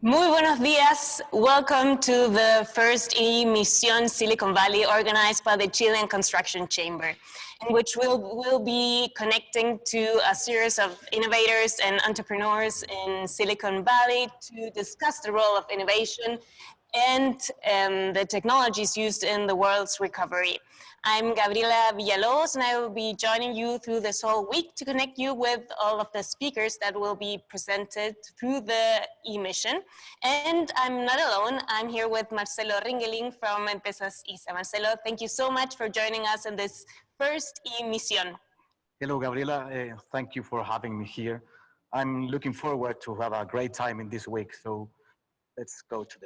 Muy buenos días. Welcome to the first E-Misiones Silicon Valley organized by the Chilean Construction Chamber, in which we'll be connecting to a series of innovators and entrepreneurs in Silicon Valley to discuss the role of innovation and the technologies used in the world's recovery. I'm Gabriela Villalobos, and I will be joining you through this whole week to connect you with all of the speakers that will be presented through the E-Mission. And I'm not alone. I'm here with Marcelo Ringeling from Empresas ISA. Marcelo, thank you so much for joining us in this first E-Mission. Hello, Gabriela. Thank you for having me here. I'm looking forward to have a great time in this week. So let's go to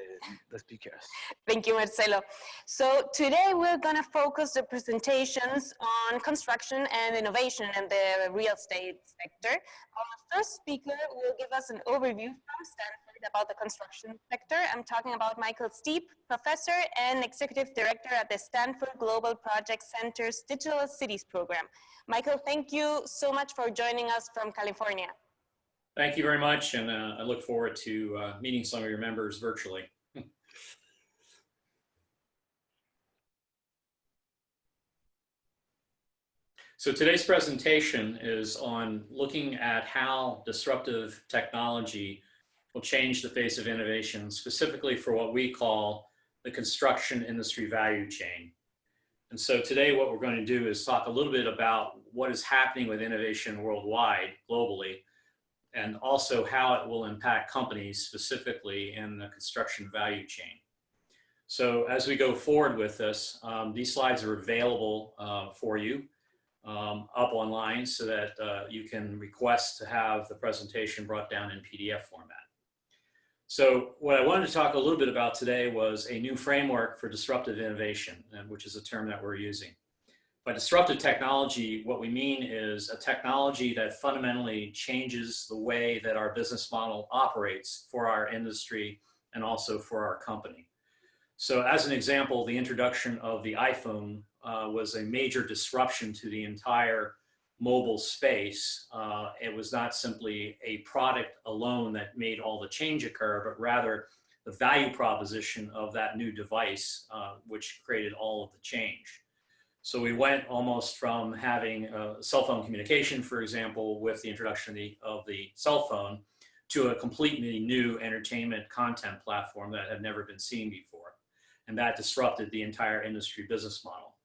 the speakers. Thank you, Marcelo. So today we're going to focus the presentations on construction and innovation in the real estate sector. Our first speaker will give us an overview from Stanford about the construction sector. I'm talking about Michael Steep, professor and executive director at the Stanford Global Project Center's Digital Cities program. Michael, thank you so much for joining us from California. Thank you very much, and I look forward to meeting some of your members virtually. So today's presentation is on looking at how disruptive technology will change the face of innovation, specifically for what we call the construction industry value chain. And so today what we're going to do is talk a little bit about what is happening with innovation worldwide, globally, and also how it will impact companies specifically in the construction value chain. So as we go forward with this, these slides are available for you up online so that you can request to have the presentation brought down in PDF format. So what I wanted to talk a little bit about today was a new framework for disruptive innovation, which is a term that we're using. By disruptive technology, what we mean is a technology that fundamentally changes the way that our business model operates for our industry and also for our company. So as an example, the introduction of the iPhone was a major disruption to the entire mobile space. It was not simply a product alone that made all the change occur, but rather the value proposition of that new device, which created all of the change. So we went almost from having cell phone communication, for example, with the introduction of the cell phone, to a completely new entertainment content platform that had never been seen before. And that disrupted the entire industry business model.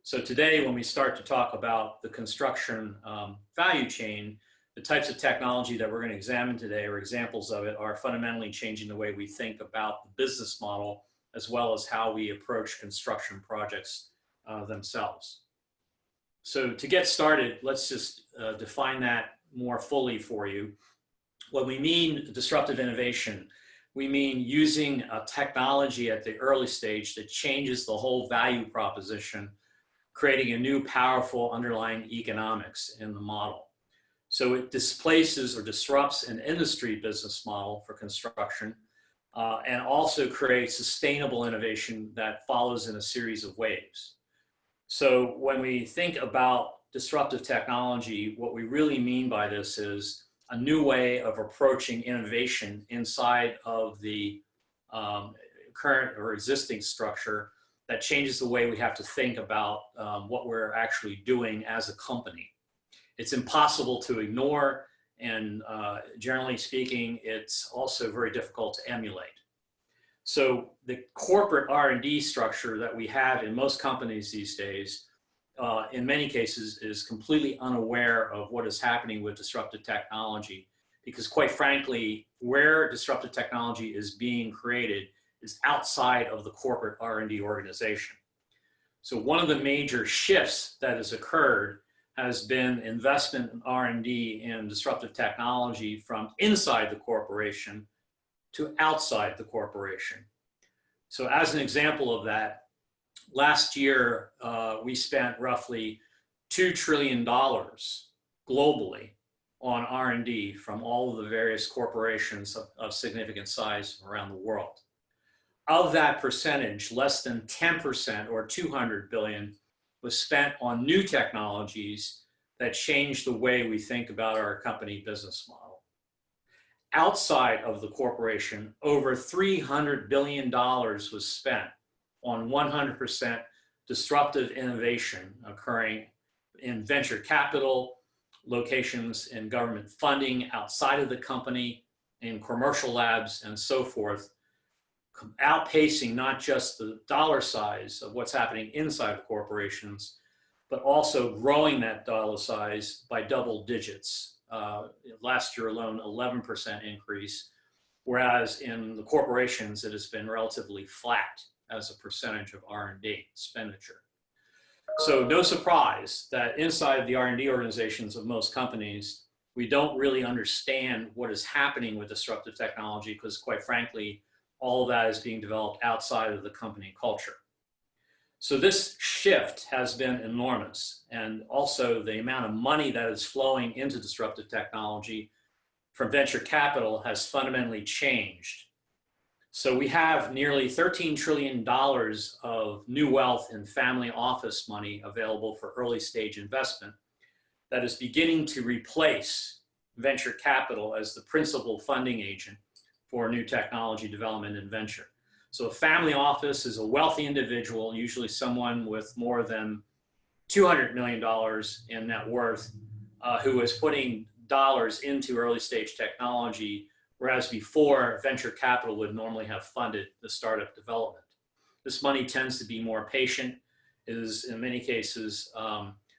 So today, when we start to talk about the construction value chain, the types of technology that we're going to examine today, or examples of it, are fundamentally changing the way we think about the business model, as well as how we approach construction projects themselves. So to get started, let's just define that more fully for you. When we mean disruptive innovation, we mean using a technology at the early stage that changes the whole value proposition, creating a new powerful underlying economics in the model. So it displaces or disrupts an industry business model for construction and also creates sustainable innovation that follows in a series of waves. So when we think about disruptive technology, what we really mean by this is a new way of approaching innovation inside of the current or existing structure that changes the way we have to think about what we're actually doing as a company. It's impossible to ignore, and generally speaking, it's also very difficult to emulate. So the corporate R&D structure that we have in most companies these days, in many cases, is completely unaware of what is happening with disruptive technology, because quite frankly, where disruptive technology is being created is outside of the corporate R&D organization. So one of the major shifts that has occurred has been investment in R&D in disruptive technology from inside the corporation to outside the corporation. So as an example of that, last year we spent roughly $2 trillion globally on R&D from all of the various corporations of significant size around the world. Of that percentage, less than 10% or 200 billion was spent on new technologies that change the way we think about our company business model. outside of the corporation, over $300 billion was spent on 100% disruptive innovation occurring in venture capital, locations in government funding outside of the company, in commercial labs, and so forth, outpacing not just the dollar size of what's happening inside of corporations, but also growing that dollar size by double digits. Last year alone, 11% increase, whereas in the corporations, it has been relatively flat as a percentage of R&D expenditure. So no surprise that inside of the R&D organizations of most companies, we don't really understand what is happening with disruptive technology because, quite frankly, all of that is being developed outside of the company culture. So this shift has been enormous, and also the amount of money that is flowing into disruptive technology from venture capital has fundamentally changed. So we have nearly $13 trillion of new wealth in family office money available for early stage investment that is beginning to replace venture capital as the principal funding agent for new technology development and venture. So a family office is a wealthy individual, usually someone with more than $200 million in net worth, who is putting dollars into early stage technology, whereas before venture capital would normally have funded the startup development. This money tends to be more patient, is in many cases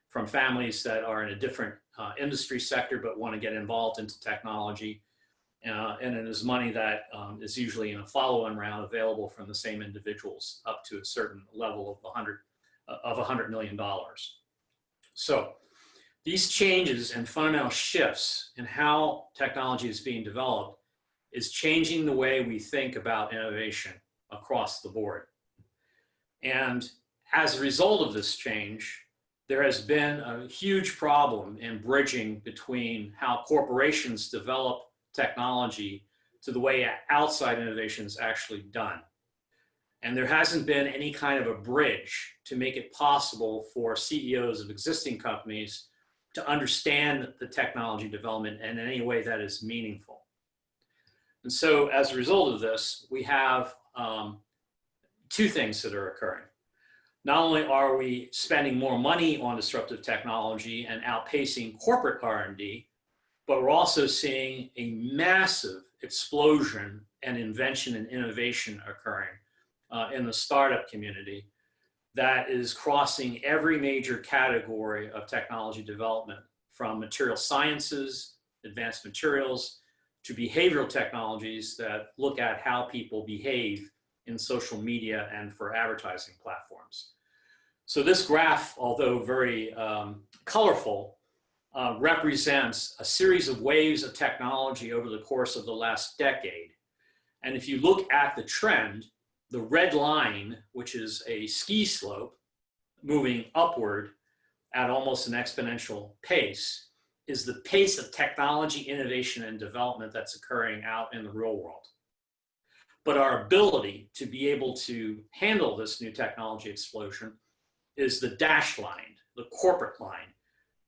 from families that are in a different industry sector but want to get involved into technology. And it is money that is usually in a follow-on round available from the same individuals up to a certain level of $100 million. So these changes and fundamental shifts in how technology is being developed is changing the way we think about innovation across the board. And as a result of this change, there has been a huge problem in bridging between how corporations develop technology to the way outside innovation is actually done. And there hasn't been any kind of a bridge to make it possible for CEOs of existing companies to understand the technology development in any way that is meaningful. And so as a result of this, we have two things that are occurring. Not only are we spending more money on disruptive technology and outpacing corporate R&D, but we're also seeing a massive explosion and invention and innovation occurring in the startup community that is crossing every major category of technology development, from material sciences, advanced materials, to behavioral technologies that look at how people behave in social media and for advertising platforms. So this graph, although very colorful, represents a series of waves of technology over the course of the last decade. And if you look at the trend, the red line, which is a ski slope moving upward at almost an exponential pace, is the pace of technology innovation and development that's occurring out in the real world. But our ability to be able to handle this new technology explosion is the dashed line, the corporate line.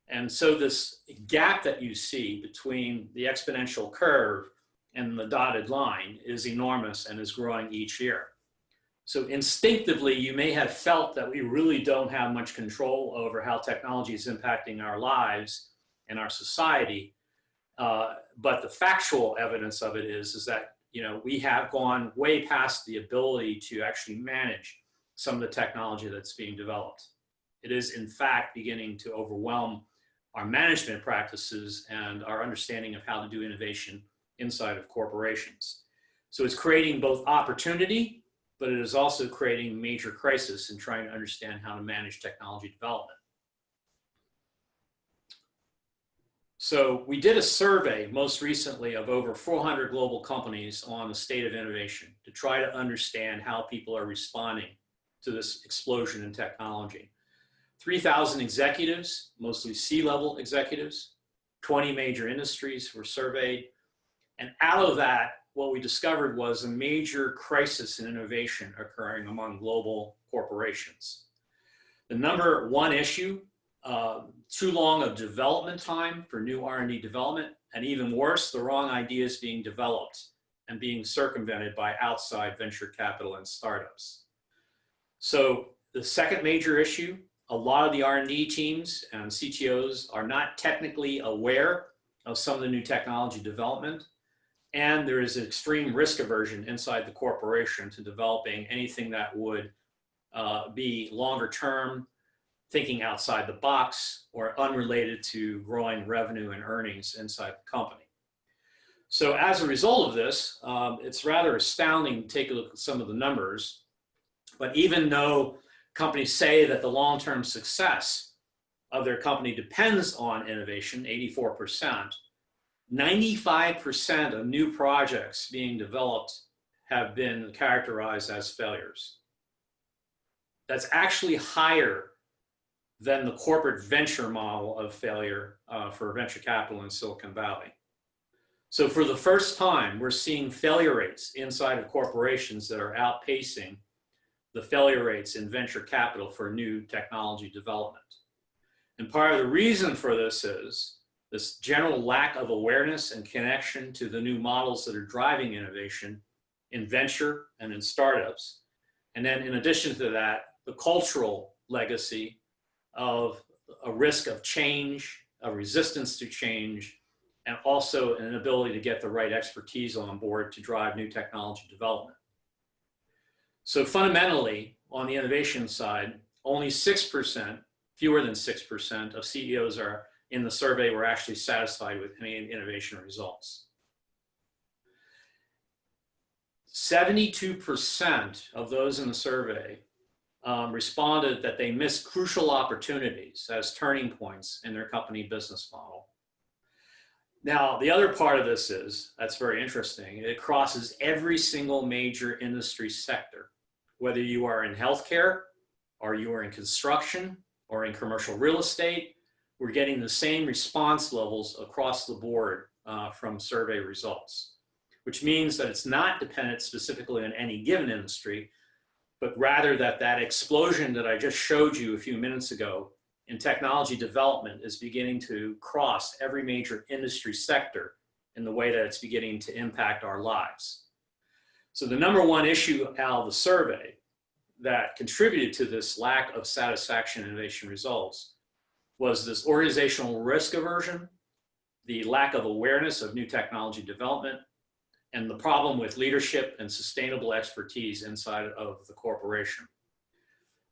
And so this gap that you see between the exponential curve and the dotted line is enormous and is growing each year. So instinctively, you may have felt that we really don't have much control over how technology is impacting our lives and our society. But the factual evidence of it is that we have gone way past the ability to actually manage some of the technology that's being developed. It is, in fact, beginning to overwhelm our management practices and our understanding of how to do innovation inside of corporations. So it's creating both opportunity, but it is also creating major crisis in trying to understand how to manage technology development. So we did a survey most recently of over 400 global companies on the state of innovation to try to understand how people are responding to this explosion in technology. 3,000 executives, mostly C-level executives, 20 major industries were surveyed. And out of that, what we discovered was a major crisis in innovation occurring among global corporations. The number one issue too long of development time for new R&D development, and even worse, the wrong ideas being developed and being circumvented by outside venture capital and startups. So the second major issue, a lot of the R&D teams and CTOs are not technically aware of some of the new technology development, and there is an extreme risk aversion inside the corporation to developing anything that would be longer term, thinking outside the box, or unrelated to growing revenue and earnings inside the company. So as a result of this, it's rather astounding to take a look at some of the numbers. But even though companies say that the long-term success of their company depends on innovation, 84%, 95% of new projects being developed have been characterized as failures. That's actually higher than the corporate venture model of failure for venture capital in Silicon Valley. So for the first time, we're seeing failure rates inside of corporations that are outpacing the failure rates in venture capital for new technology development. And part of the reason for this is this general lack of awareness and connection to the new models that are driving innovation in venture and in startups. And then in addition to that, the cultural legacy of a risk of change, a resistance to change, and also an inability to get the right expertise on board to drive new technology development. So fundamentally, on the innovation side, only 6%, fewer than 6% of CEOs are in the survey were actually satisfied with any innovation results. 72% of those in the survey responded that they missed crucial opportunities as turning points in their company business model. Now, the other part of this is, that's very interesting, it crosses every single major industry sector, whether you are in healthcare, or you are in construction, or in commercial real estate. We're getting the same response levels across the board from survey results, which means that it's not dependent specifically on any given industry, but rather that explosion that I just showed you a few minutes ago in technology development is beginning to cross every major industry sector in the way that it's beginning to impact our lives. So the number one issue out of the survey that contributed to this lack of satisfaction in innovation results was this organizational risk aversion, the lack of awareness of new technology development, and the problem with leadership and sustainable expertise inside of the corporation.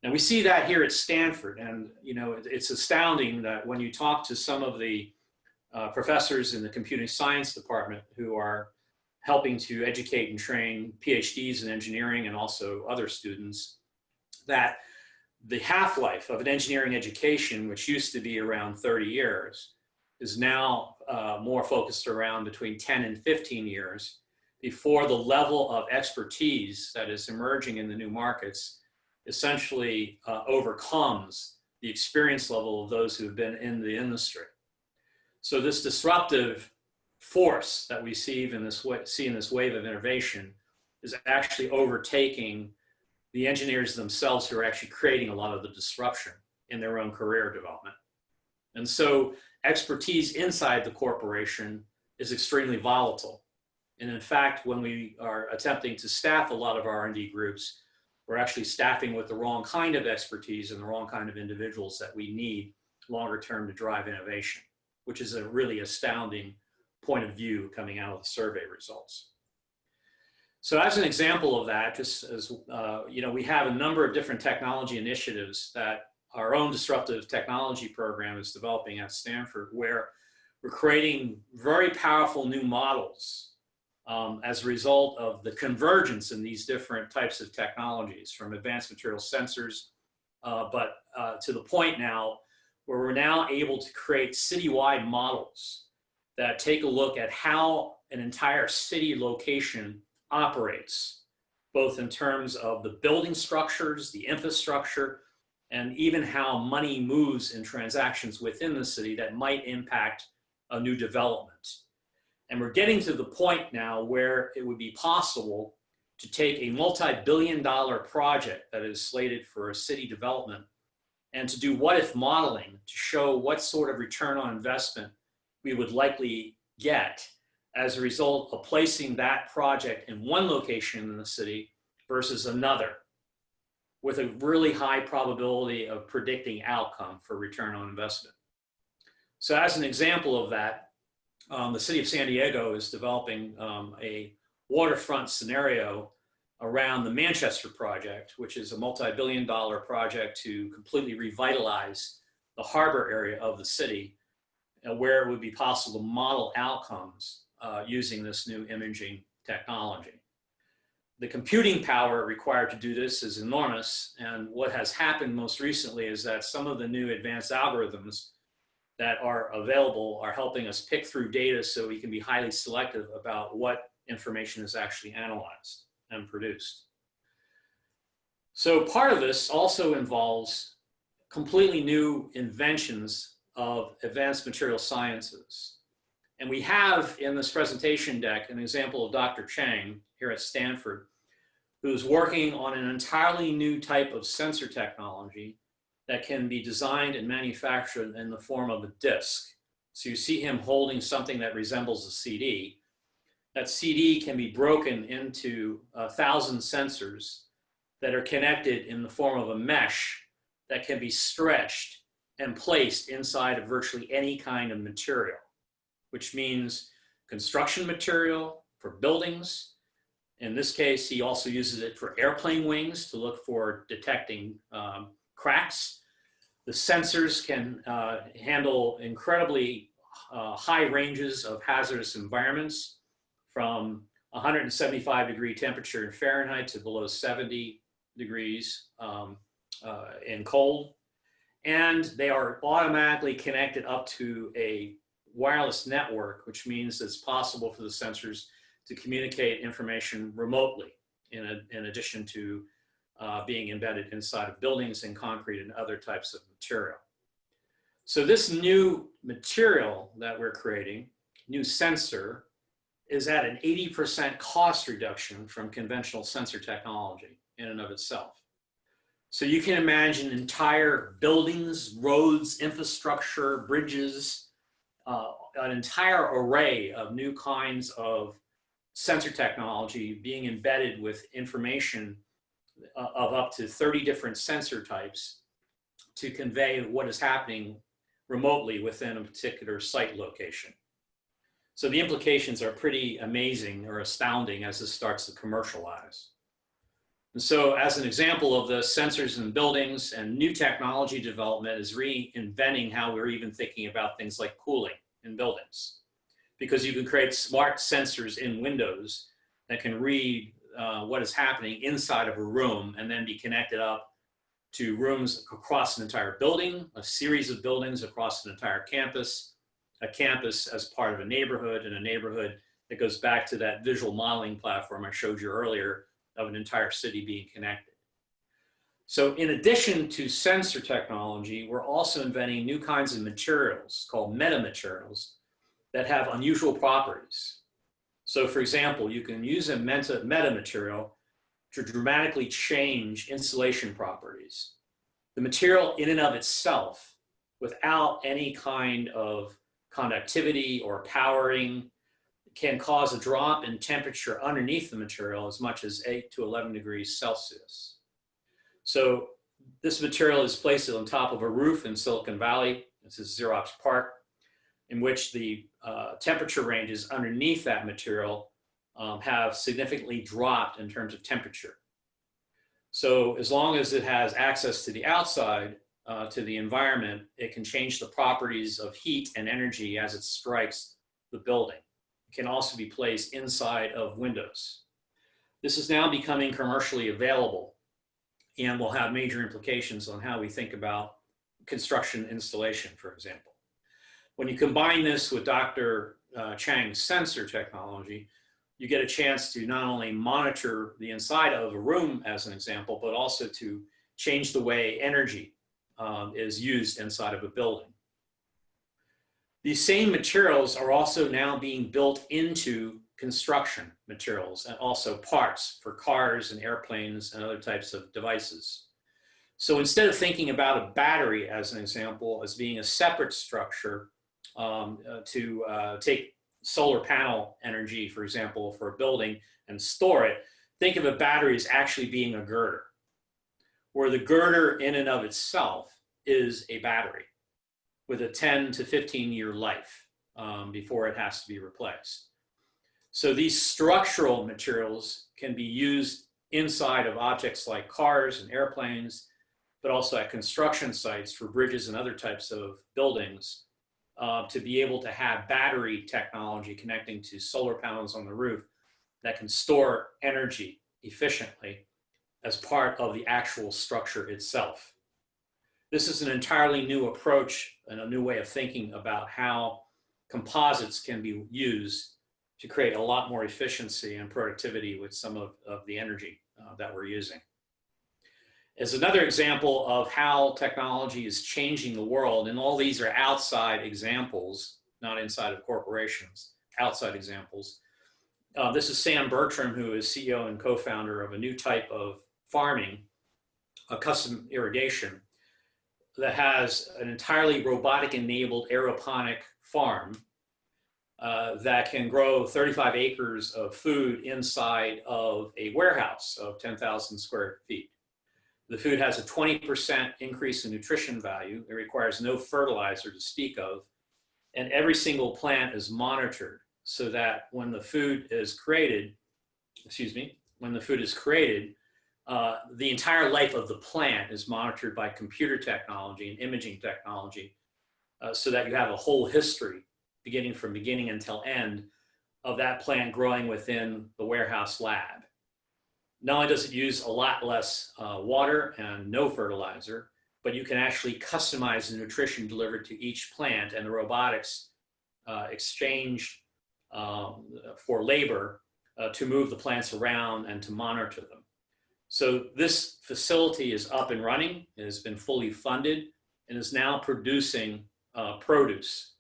And we see that here at Stanford, and it's astounding that when you talk to some of the professors in the computing science department who are helping to educate and train PhDs in engineering and also other students, that the half-life of an engineering education, which used to be around 30 years, is now more focused around between 10 and 15 years before the level of expertise that is emerging in the new markets essentially overcomes the experience level of those who have been in the industry. So this disruptive force that we see in this wave of innovation is actually overtaking the engineers themselves who are actually creating a lot of the disruption in their own career development. And so expertise inside the corporation is extremely volatile. And in fact, when we are attempting to staff a lot of R&D groups, we're actually staffing with the wrong kind of expertise and the wrong kind of individuals that we need longer term to drive innovation, which is a really astounding point of view coming out of the survey results. So as an example of that, just as we have a number of different technology initiatives that our own disruptive technology program is developing at Stanford, where we're creating very powerful new models as a result of the convergence in these different types of technologies, from advanced material sensors, but to the point now where we're now able to create citywide models that take a look at how an entire city location operates, both in terms of the building structures, the infrastructure, and even how money moves in transactions within the city that might impact a new development. And we're getting to the point now where it would be possible to take a multi-billion-dollar project that is slated for a city development and to do what if modeling to show what sort of return on investment we would likely get as a result of placing that project in one location in the city versus another, with a really high probability of predicting outcome for return on investment. So as an example of that, the city of San Diego is developing a waterfront scenario around the Manchester project, which is a multi-billion-dollar project to completely revitalize the harbor area of the city, where it would be possible to model outcomes using this new imaging technology. The computing power required to do this is enormous, and what has happened most recently is that some of the new advanced algorithms that are available are helping us pick through data so we can be highly selective about what information is actually analyzed and produced. So part of this also involves completely new inventions of advanced material sciences. And we have in this presentation deck an example of Dr. Chang here at Stanford, who's working on an entirely new type of sensor technology that can be designed and manufactured in the form of a disc. So you see him holding something that resembles a CD. That CD can be broken into 1,000 sensors that are connected in the form of a mesh that can be stretched and placed inside of virtually any kind of material, which means construction material for buildings. In this case, he also uses it for airplane wings to look for detecting cracks. The sensors can handle incredibly high ranges of hazardous environments, from 175-degree temperature in Fahrenheit to below 70 degrees in cold. And they are automatically connected up to a wireless network, which means it's possible for the sensors to communicate information remotely, in addition to being embedded inside of buildings and concrete and other types of material. So this new material that we're creating, new sensor, is at an 80% cost reduction from conventional sensor technology in and of itself. So you can imagine entire buildings, roads, infrastructure, bridges, an entire array of new kinds of sensor technology being embedded with information of up to 30 different sensor types to convey what is happening remotely within a particular site location. So the implications are pretty amazing or astounding as this starts to commercialize. And so as an example of the sensors in buildings and new technology development is reinventing how we're even thinking about things like cooling in buildings. Because you can create smart sensors in windows that can read what is happening inside of a room and then be connected up to rooms across an entire building, a series of buildings across an entire campus, a campus as part of a neighborhood, and a neighborhood that goes back to that visual modeling platform I showed you earlier of an entire city being connected. So in addition to sensor technology, we're also inventing new kinds of materials called metamaterials that have unusual properties. So for example, you can use a metamaterial to dramatically change insulation properties. The material in and of itself, without any kind of conductivity or powering, can cause a drop in temperature underneath the material as much as 8 to 11 degrees Celsius. So this material is placed on top of a roof in Silicon Valley. This is Xerox PARC, in which the temperature ranges underneath that material have significantly dropped in terms of temperature. So as long as it has access to the outside, to the environment, it can change the properties of heat and energy as it strikes the building. It can also be placed inside of windows. This is now becoming commercially available and will have major implications on how we think about construction installation, for example. When you combine this with Dr. Chang's sensor technology, you get a chance to not only monitor the inside of a room as an example, but also to change the way energy is used inside of a building. These same materials are also now being built into construction materials and also parts for cars and airplanes and other types of devices. So instead of thinking about a battery, as an example, as being a separate structure to take solar panel energy, for example, for a building and store it, think of a battery as actually being a girder, where the girder in and of itself is a battery with a 10 to 15-year life before it has to be replaced. So these structural materials can be used inside of objects like cars and airplanes, but also at construction sites for bridges and other types of buildings to be able to have battery technology connecting to solar panels on the roof that can store energy efficiently as part of the actual structure itself. This is an entirely new approach and a new way of thinking about how composites can be used to create a lot more efficiency and productivity with some of the energy that we're using. As another example of how technology is changing the world, and all these are outside examples, not inside of corporations, outside examples. This is Sam Bertram, who is CEO and co-founder of a new type of farming, a custom irrigation, that has an entirely robotic-enabled aeroponic farm that can grow 35 acres of food inside of a warehouse of 10,000 square feet. The food has a 20% increase in nutrition value. It requires no fertilizer to speak of. And every single plant is monitored so that when the food is created, the entire life of the plant is monitored by computer technology and imaging technology so that you have a whole history beginning from beginning until end of that plant growing within the warehouse lab. Not only does it use a lot less water and no fertilizer, but you can actually customize the nutrition delivered to each plant, and the robotics exchange for labor to move the plants around and to monitor them. So this facility is up and running, it has been fully funded, and is now producing produce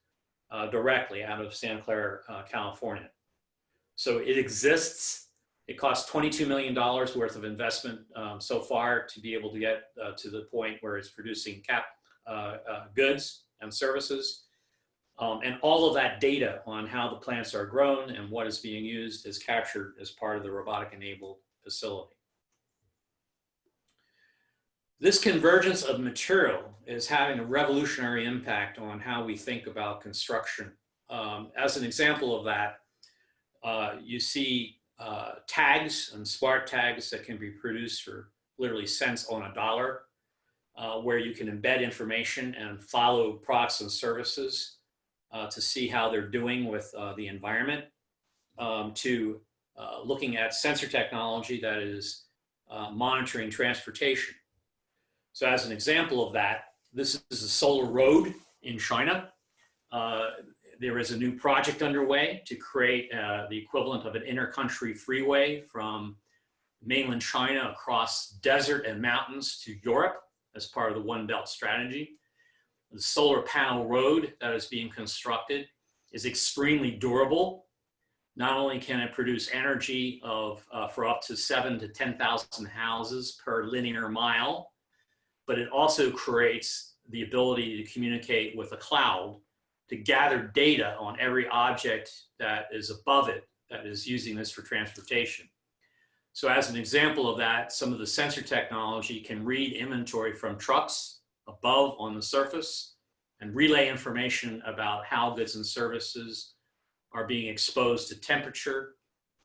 directly out of Santa Clara, California. So it exists. It costs $22 million worth of investment so far to be able to get to the point where it's producing goods and services. And all of that data on how the plants are grown and what is being used is captured as part of the robotic-enabled facility. This convergence of material is having a revolutionary impact on how we think about construction. As an example of that, you see tags and smart tags that can be produced for literally cents on a dollar, where you can embed information and follow products and services to see how they're doing with the environment, to looking at sensor technology that is monitoring transportation. So as an example of that, this is a solar road in China. There is a new project underway to create the equivalent of an inter-country freeway from mainland China across desert and mountains to Europe as part of the One Belt strategy. The solar panel road that is being constructed is extremely durable. Not only can it produce energy for up to 7,000 to 10,000 houses per linear mile, but it also creates the ability to communicate with the cloud to gather data on every object that is above it that is using this for transportation. So as an example of that, some of the sensor technology can read inventory from trucks above on the surface and relay information about how goods and services are being exposed to temperature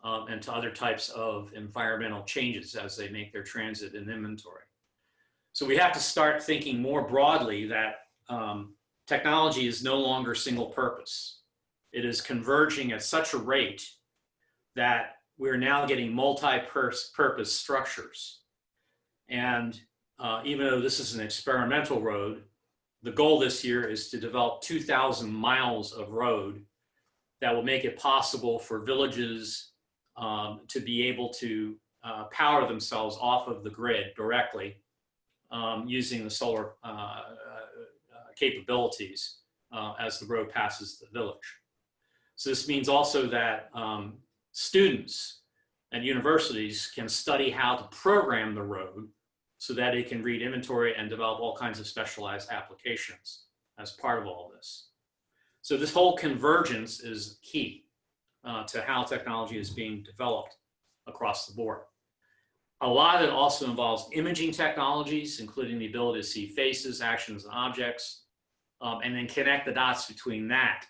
and to other types of environmental changes as they make their transit and inventory. So we have to start thinking more broadly that technology is no longer single purpose. It is converging at such a rate that we're now getting multi-purpose structures. And even though this is an experimental road, the goal this year is to develop 2,000 miles of road that will make it possible for villages to be able to power themselves off of the grid directly using the solar capabilities as the road passes the village. So this means also that students and universities can study how to program the road so that it can read inventory and develop all kinds of specialized applications as part of all this. So this whole convergence is key to how technology is being developed across the board. A lot of it also involves imaging technologies, including the ability to see faces, actions, and objects, and then connect the dots between that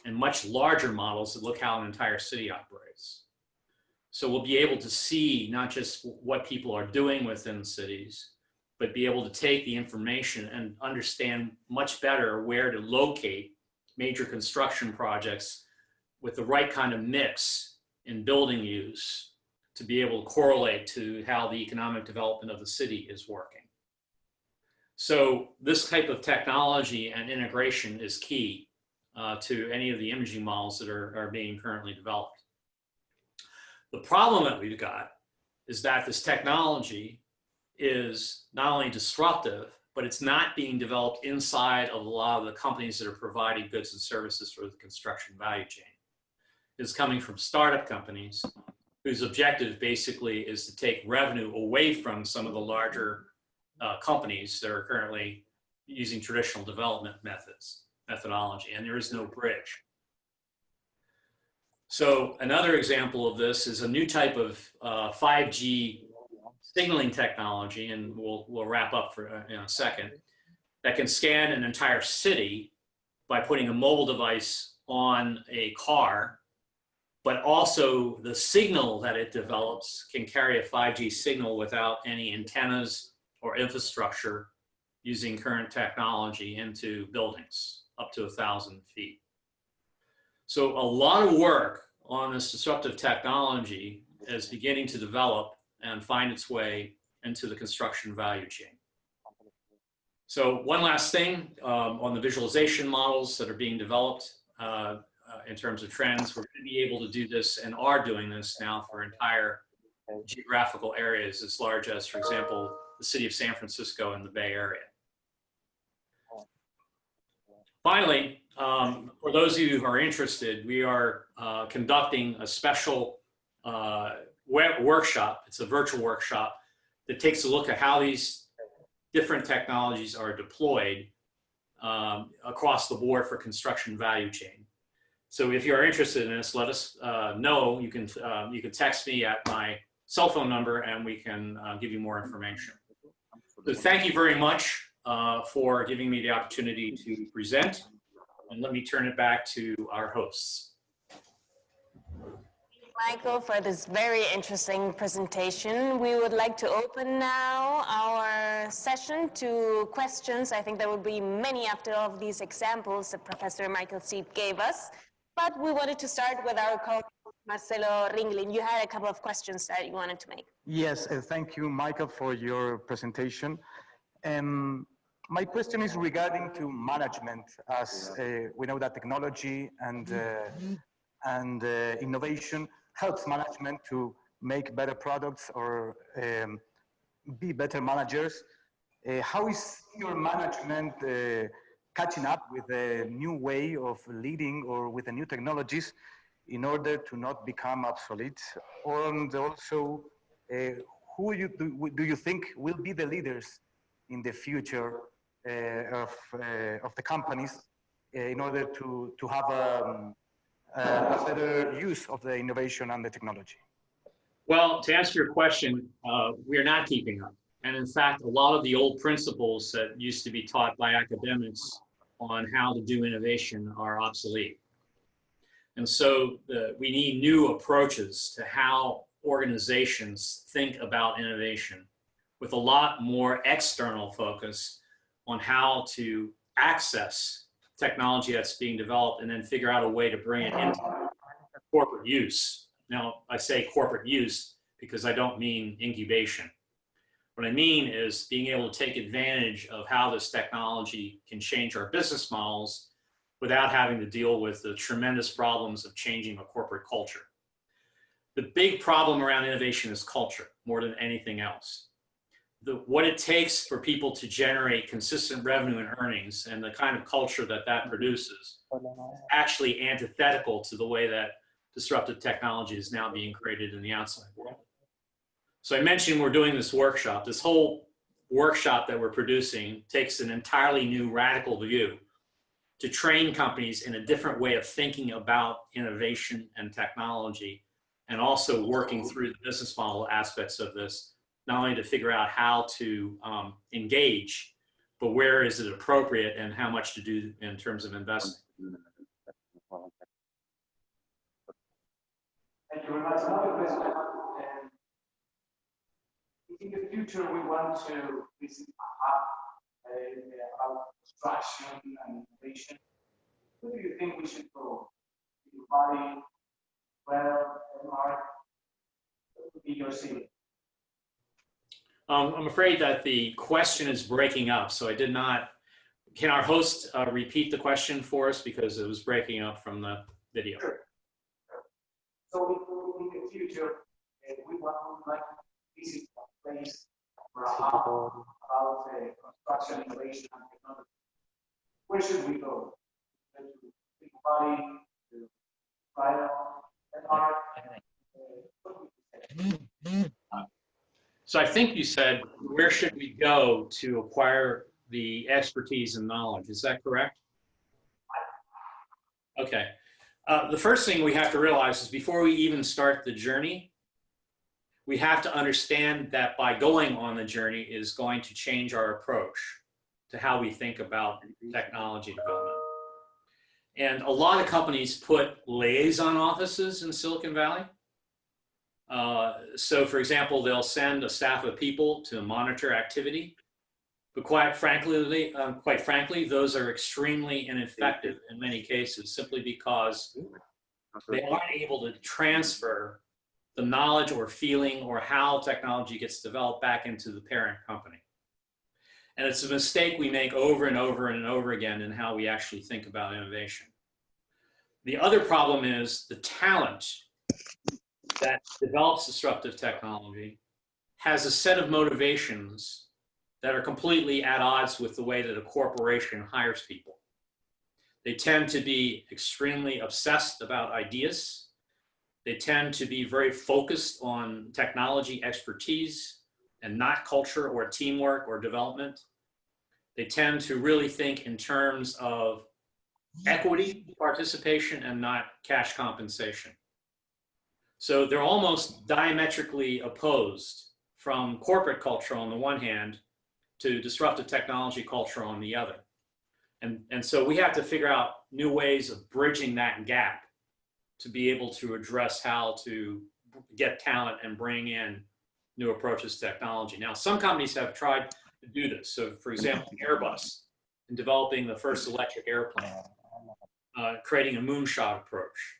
and much larger models that look how an entire city operates. So we'll be able to see not just what people are doing within cities, but be able to take the information and understand much better where to locate major construction projects with the right kind of mix in building use to be able to correlate to how the economic development of the city is working. So this type of technology and integration is key to any of the imaging models that are being currently developed. The problem that we've got is that this technology is not only disruptive, but it's not being developed inside of a lot of the companies that are providing goods and services for the construction value chain. It's coming from startup companies whose objective basically is to take revenue away from some of the larger companies that are currently using traditional development methodology, and there is no bridge. So another example of this is a new type of 5G signaling technology, and we'll wrap up for in a second, that can scan an entire city by putting a mobile device on a car, but also the signal that it develops can carry a 5G signal without any antennas or infrastructure, using current technology into buildings up to 1,000 feet. So a lot of work on this disruptive technology is beginning to develop and find its way into the construction value chain. So one last thing on the visualization models that are being developed in terms of trends. We're going to be able to do this and are doing this now for entire geographical areas as large as, for example, the city of San Francisco and the Bay Area. Finally, for those of you who are interested, we are conducting a special workshop. It's a virtual workshop that takes a look at how these different technologies are deployed across the board for construction value chain. So if you're interested in this, let us know. You can text me at my cell phone number and we can give you more information. So thank you very much for giving me the opportunity to present, and let me turn it back to our hosts. Michael, for this very interesting presentation. We would like to open now our session to questions. I think there will be many after all of these examples that Professor Michael Seed gave us. But we wanted to start with our co-host, Marcelo Ringlin. You had a couple of questions that you wanted to make. Yes, thank you, Michael, for your presentation. My question is regarding to management, as we know that technology and innovation helps management to make better products or be better managers. How is your management catching up with a new way of leading or with the new technologies in order to not become obsolete? And also, who do you think will be the leaders in the future of the companies in order to have a better use of the innovation and the technology? Well, to answer your question, we are not keeping up. And in fact, a lot of the old principles that used to be taught by academics on how to do innovation are obsolete. And so we need new approaches to how organizations think about innovation, with a lot more external focus on how to access technology that's being developed and then figure out a way to bring it into corporate use. Now, I say corporate use because I don't mean incubation. What I mean is being able to take advantage of how this technology can change our business models without having to deal with the tremendous problems of changing a corporate culture. The big problem around innovation is culture more than anything else. What it takes for people to generate consistent revenue and earnings and the kind of culture that produces is actually antithetical to the way that disruptive technology is now being created in the outside world. So I mentioned we're doing this workshop. This whole workshop that we're producing takes an entirely new radical view to train companies in a different way of thinking about innovation and technology, and also working through the business model aspects of this, not only to figure out how to engage, but where is it appropriate and how much to do in terms of investing. Thank you very much. Another question. In the future, we want to visit a hub about construction and innovation. Where do you think we should go? Dubai, well, Denmark, what would be your city? I'm afraid that the question is breaking up, so I did not. Can our host repeat the question for us, because it was breaking up from the video? Sure. So in the future, we would like to visit a place or a hub about construction, innovation, and technology. Where should we go? To Dubai, to China, Denmark? So I think you said, where should we go to acquire the expertise and knowledge? Is that correct? Okay. The first thing we have to realize is before we even start the journey, we have to understand that by going on the journey is going to change our approach to how we think about technology development. And a lot of companies put liaison offices in Silicon Valley. So for example, they'll send a staff of people to monitor activity, but quite frankly, those are extremely ineffective in many cases, simply because they aren't able to transfer the knowledge or feeling or how technology gets developed back into the parent company. And it's a mistake we make over and over and over again in how we actually think about innovation. The other problem is the talent that develops disruptive technology has a set of motivations that are completely at odds with the way that a corporation hires people. They tend to be extremely obsessed about ideas. They tend to be very focused on technology expertise and not culture or teamwork or development. They tend to really think in terms of equity participation and not cash compensation. So they're almost diametrically opposed from corporate culture on the one hand to disruptive technology culture on the other. And so we have to figure out new ways of bridging that gap to be able to address how to get talent and bring in new approaches to technology. Now, some companies have tried to do this. So for example, Airbus, in developing the first electric airplane, creating a moonshot approach.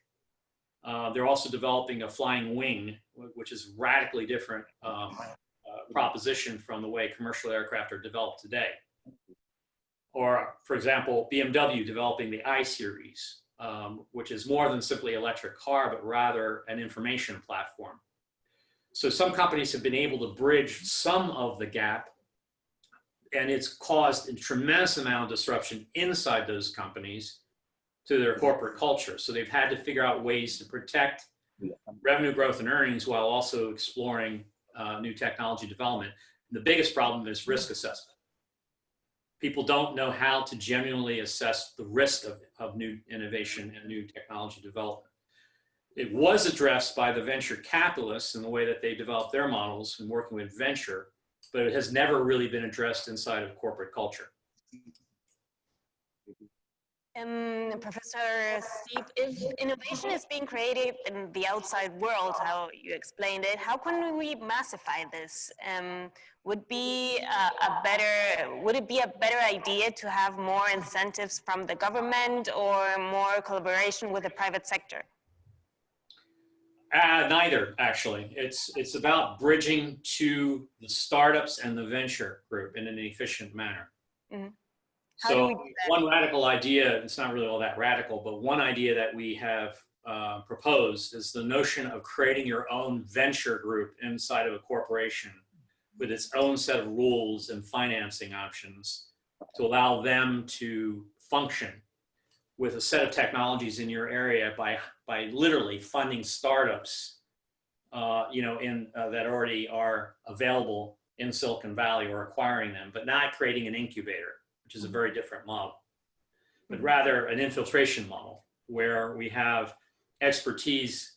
They're also developing a flying wing, which is radically different proposition from the way commercial aircraft are developed today. Or, for example, BMW developing the I-Series, which is more than simply an electric car, but rather an information platform. So some companies have been able to bridge some of the gap, and it's caused a tremendous amount of disruption inside those companies to their corporate culture. So they've had to figure out ways to protect revenue growth and earnings while also exploring new technology development. And the biggest problem is risk assessment. People don't know how to genuinely assess the risk of new innovation and new technology development. It was addressed by the venture capitalists in the way that they developed their models and working with venture, but it has never really been addressed inside of corporate culture. Professor Steve, if innovation is being created in the outside world, how you explained it, how can we massify this? Would it be a better idea to have more incentives from the government or more collaboration with the private sector? Neither, actually. It's about bridging to the startups and the venture group in an efficient manner. Mm-hmm. So one radical idea, it's not really all that radical, but one idea that we have proposed is the notion of creating your own venture group inside of a corporation with its own set of rules and financing options to allow them to function with a set of technologies in your area by literally funding startups that already are available in Silicon Valley or acquiring them, but not creating an incubator, which is a very different model, but rather an infiltration model where we have expertise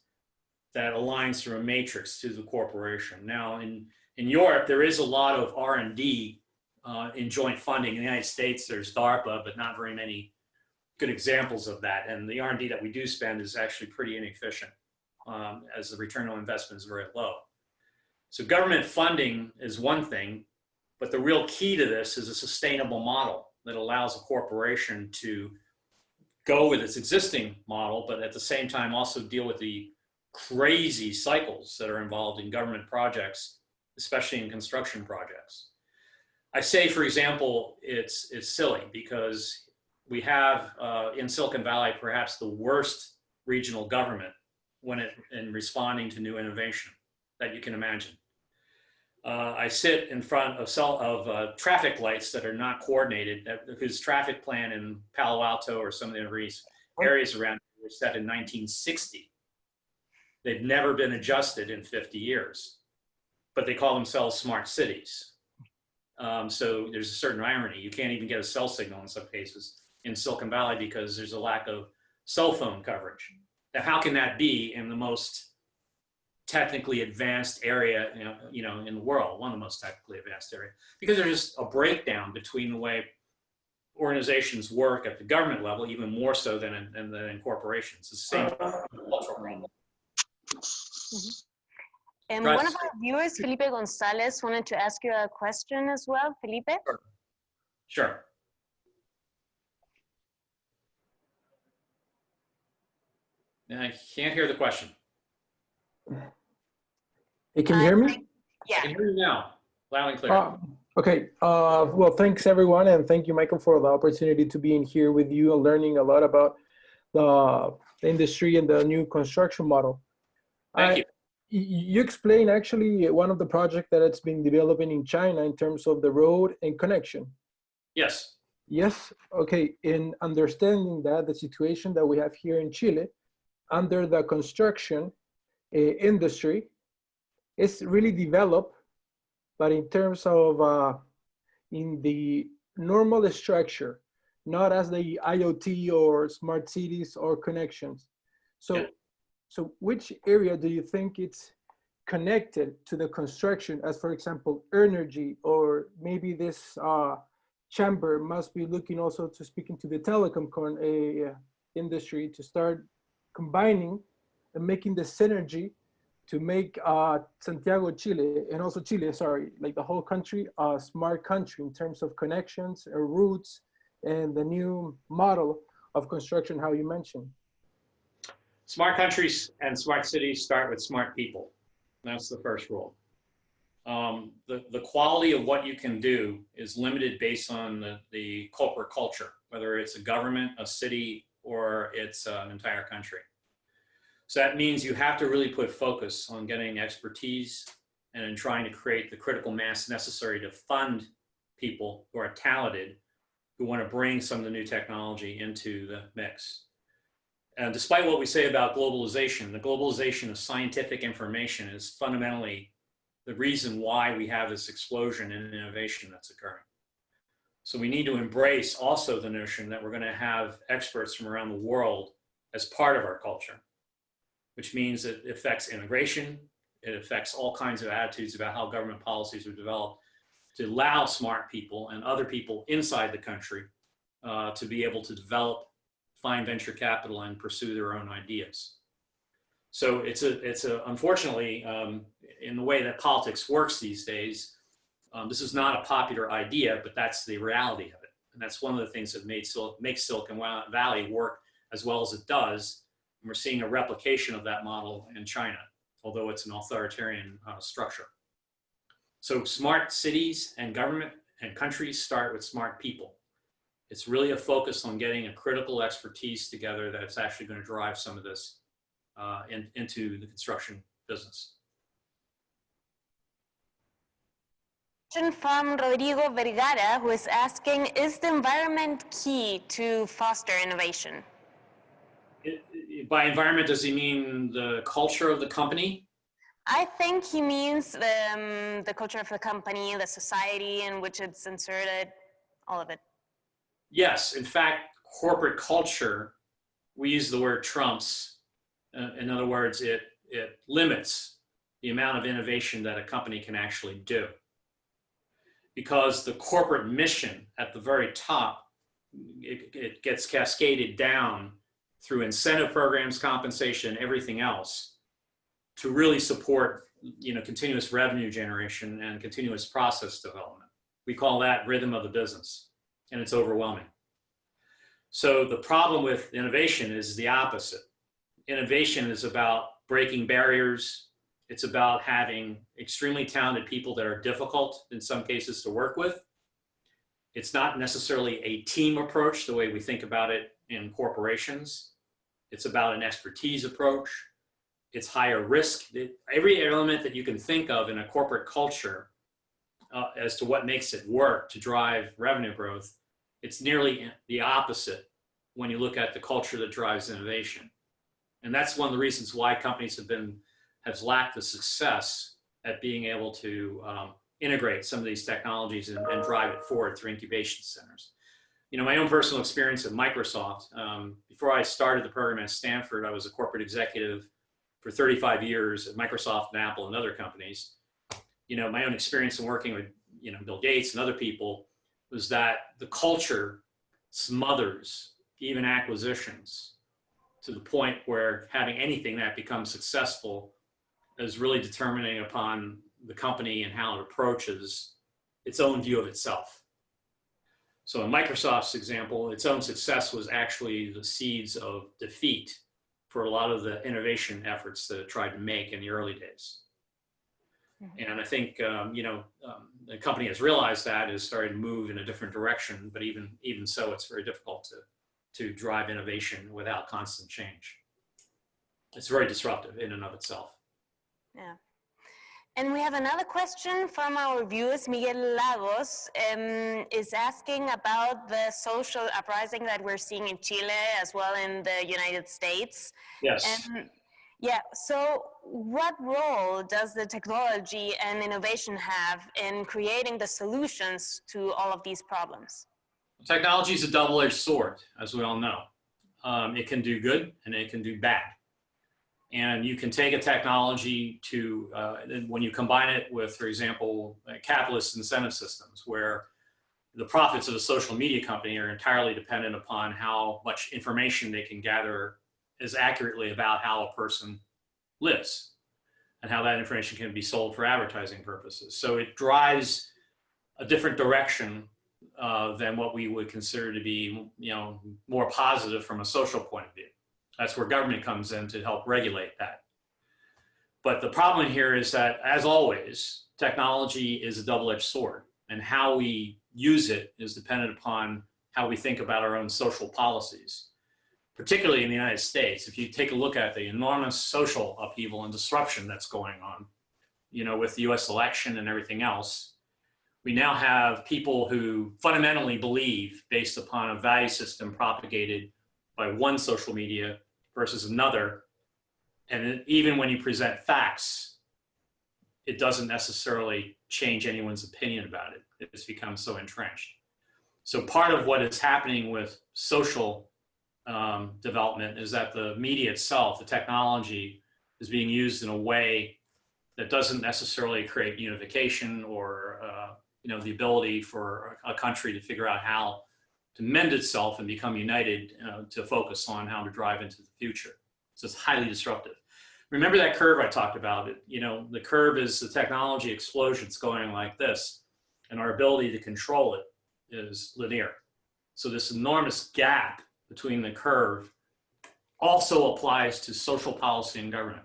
that aligns through a matrix to the corporation. Now, in Europe, there is a lot of R&D in joint funding. In the United States, there's DARPA, but not very many good examples of that. And the R&D that we do spend is actually pretty inefficient, as the return on investment is very low. So government funding is one thing, but the real key to this is a sustainable model that allows a corporation to go with its existing model, but at the same time also deal with the crazy cycles that are involved in government projects, especially in construction projects. I say, for example, it's silly because we have in Silicon Valley perhaps the worst regional government in responding to new innovation that you can imagine. I sit in front of traffic lights that are not coordinated, whose traffic plan in Palo Alto or some of the areas around here were set in 1960. They've never been adjusted in 50 years, but they call themselves smart cities. So there's a certain irony. You can't even get a cell signal in some cases in Silicon Valley because there's a lack of cell phone coverage. Now, how can that be in the most technically advanced area, in the world, one of the most technically advanced area? Because there's a breakdown between the way organizations work at the government level, even more so than in corporations. It's the same cultural problem. And one of our viewers, Felipe Gonzalez, wanted to ask you a question as well. Felipe? Sure. I can't hear the question. Hey, can you hear me? Yeah. I can hear you now, loud and clear. Okay. Well, thanks everyone, and thank you, Michael, for the opportunity to be in here with you and learning a lot about the industry and the new construction model. Thank you. You explained actually one of the projects that it's been developing in China in terms of the road and connection. Yes. Yes. Okay. In understanding that the situation that we have here in Chile under the construction industry is really developed, but in terms of in the normal structure, not as the IoT or smart cities or connections. So, yeah. So which area do you think it's connected to the construction as, for example, energy, or maybe this chamber must be looking also to speaking to the telecom industry to start combining and making the synergy to make Santiago, Chile, and also Chile, sorry, like the whole country, a smart country in terms of connections or routes and the new model of construction, how you mentioned. Smart countries and smart cities start with smart people. That's the first rule. The quality of what you can do is limited based on the corporate culture, whether it's a government, a city, or it's an entire country. So that means you have to really put focus on getting expertise and in trying to create the critical mass necessary to fund people who are talented, who want to bring some of the new technology into the mix. And despite what we say about globalization, the globalization of scientific information is fundamentally the reason why we have this explosion in innovation that's occurring. So we need to embrace also the notion that we're going to have experts from around the world as part of our culture, which means it affects immigration, it affects all kinds of attitudes about how government policies are developed to allow smart people and other people inside the country to be able to develop, find venture capital, and pursue their own ideas. So it's unfortunately, in the way that politics works these days, this is not a popular idea, but that's the reality of it. And that's one of the things that makes Silicon Valley work as well as it does. And we're seeing a replication of that model in China, although it's an authoritarian structure. So smart cities and government and countries start with smart people. It's really a focus on getting a critical expertise together that's actually going to drive some of this into the construction business. From Rodrigo Vergara, who is asking, is the environment key to foster innovation? By environment, does he mean the culture of the company? I think he means the culture of the company, the society in which it's inserted, all of it. Yes, in fact, corporate culture, we use the word trumps. In other words, it limits the amount of innovation that a company can actually do. Because the corporate mission at the very top, it gets cascaded down through incentive programs, compensation, everything else to really support, continuous revenue generation and continuous process development. We call that rhythm of the business, and it's overwhelming. So the problem with innovation is the opposite. Innovation is about breaking barriers. It's about having extremely talented people that are difficult in some cases to work with. It's not necessarily a team approach the way we think about it in corporations. It's about an expertise approach. It's higher risk. Every element that you can think of in a corporate culture as to what makes it work to drive revenue growth, it's nearly the opposite when you look at the culture that drives innovation. And that's one of the reasons why companies have lacked the success at being able to integrate some of these technologies and drive it forward through incubation centers. My own personal experience at Microsoft, before I started the program at Stanford, I was a corporate executive for 35 years at Microsoft and Apple and other companies. My own experience in working with, Bill Gates and other people was that the culture smothers even acquisitions to the point where having anything that becomes successful is really determining upon the company and how it approaches its own view of itself. So in Microsoft's example, its own success was actually the seeds of defeat for a lot of the innovation efforts that it tried to make in the early days. Mm-hmm. And I think, the company has realized that, is starting to move in a different direction, but even so, it's very difficult to drive innovation without constant change. It's very disruptive in and of itself. Yeah. And we have another question from our viewers. Miguel Lagos is asking about the social uprising that we're seeing in Chile as well in the United States. Yes. So what role does the technology and innovation have in creating the solutions to all of these problems? Technology is a double-edged sword, as we all know. It can do good and it can do bad. And you can take a technology to, when you combine it with, for example, capitalist incentive systems, where the profits of a social media company are entirely dependent upon how much information they can gather as accurately about how a person lives and how that information can be sold for advertising purposes. So it drives a different direction than what we would consider to be, more positive from a social point of view. That's where government comes in to help regulate that. But the problem here is that, as always, technology is a double-edged sword, and how we use it is dependent upon how we think about our own social policies. Particularly in the United States, if you take a look at the enormous social upheaval and disruption that's going on, with the US election and everything else, we now have people who fundamentally believe, based upon a value system propagated by one social media versus another, and even when you present facts, it doesn't necessarily change anyone's opinion about it. It's become so entrenched. So part of what is happening with social development is that the media itself, the technology, is being used in a way that doesn't necessarily create unification or the ability for a country to figure out how to mend itself and become united to focus on how to drive into the future. So it's highly disruptive. Remember that curve I talked about? The curve is the technology explosions going like this, and our ability to control it is linear. So this enormous gap between the curve also applies to social policy and government.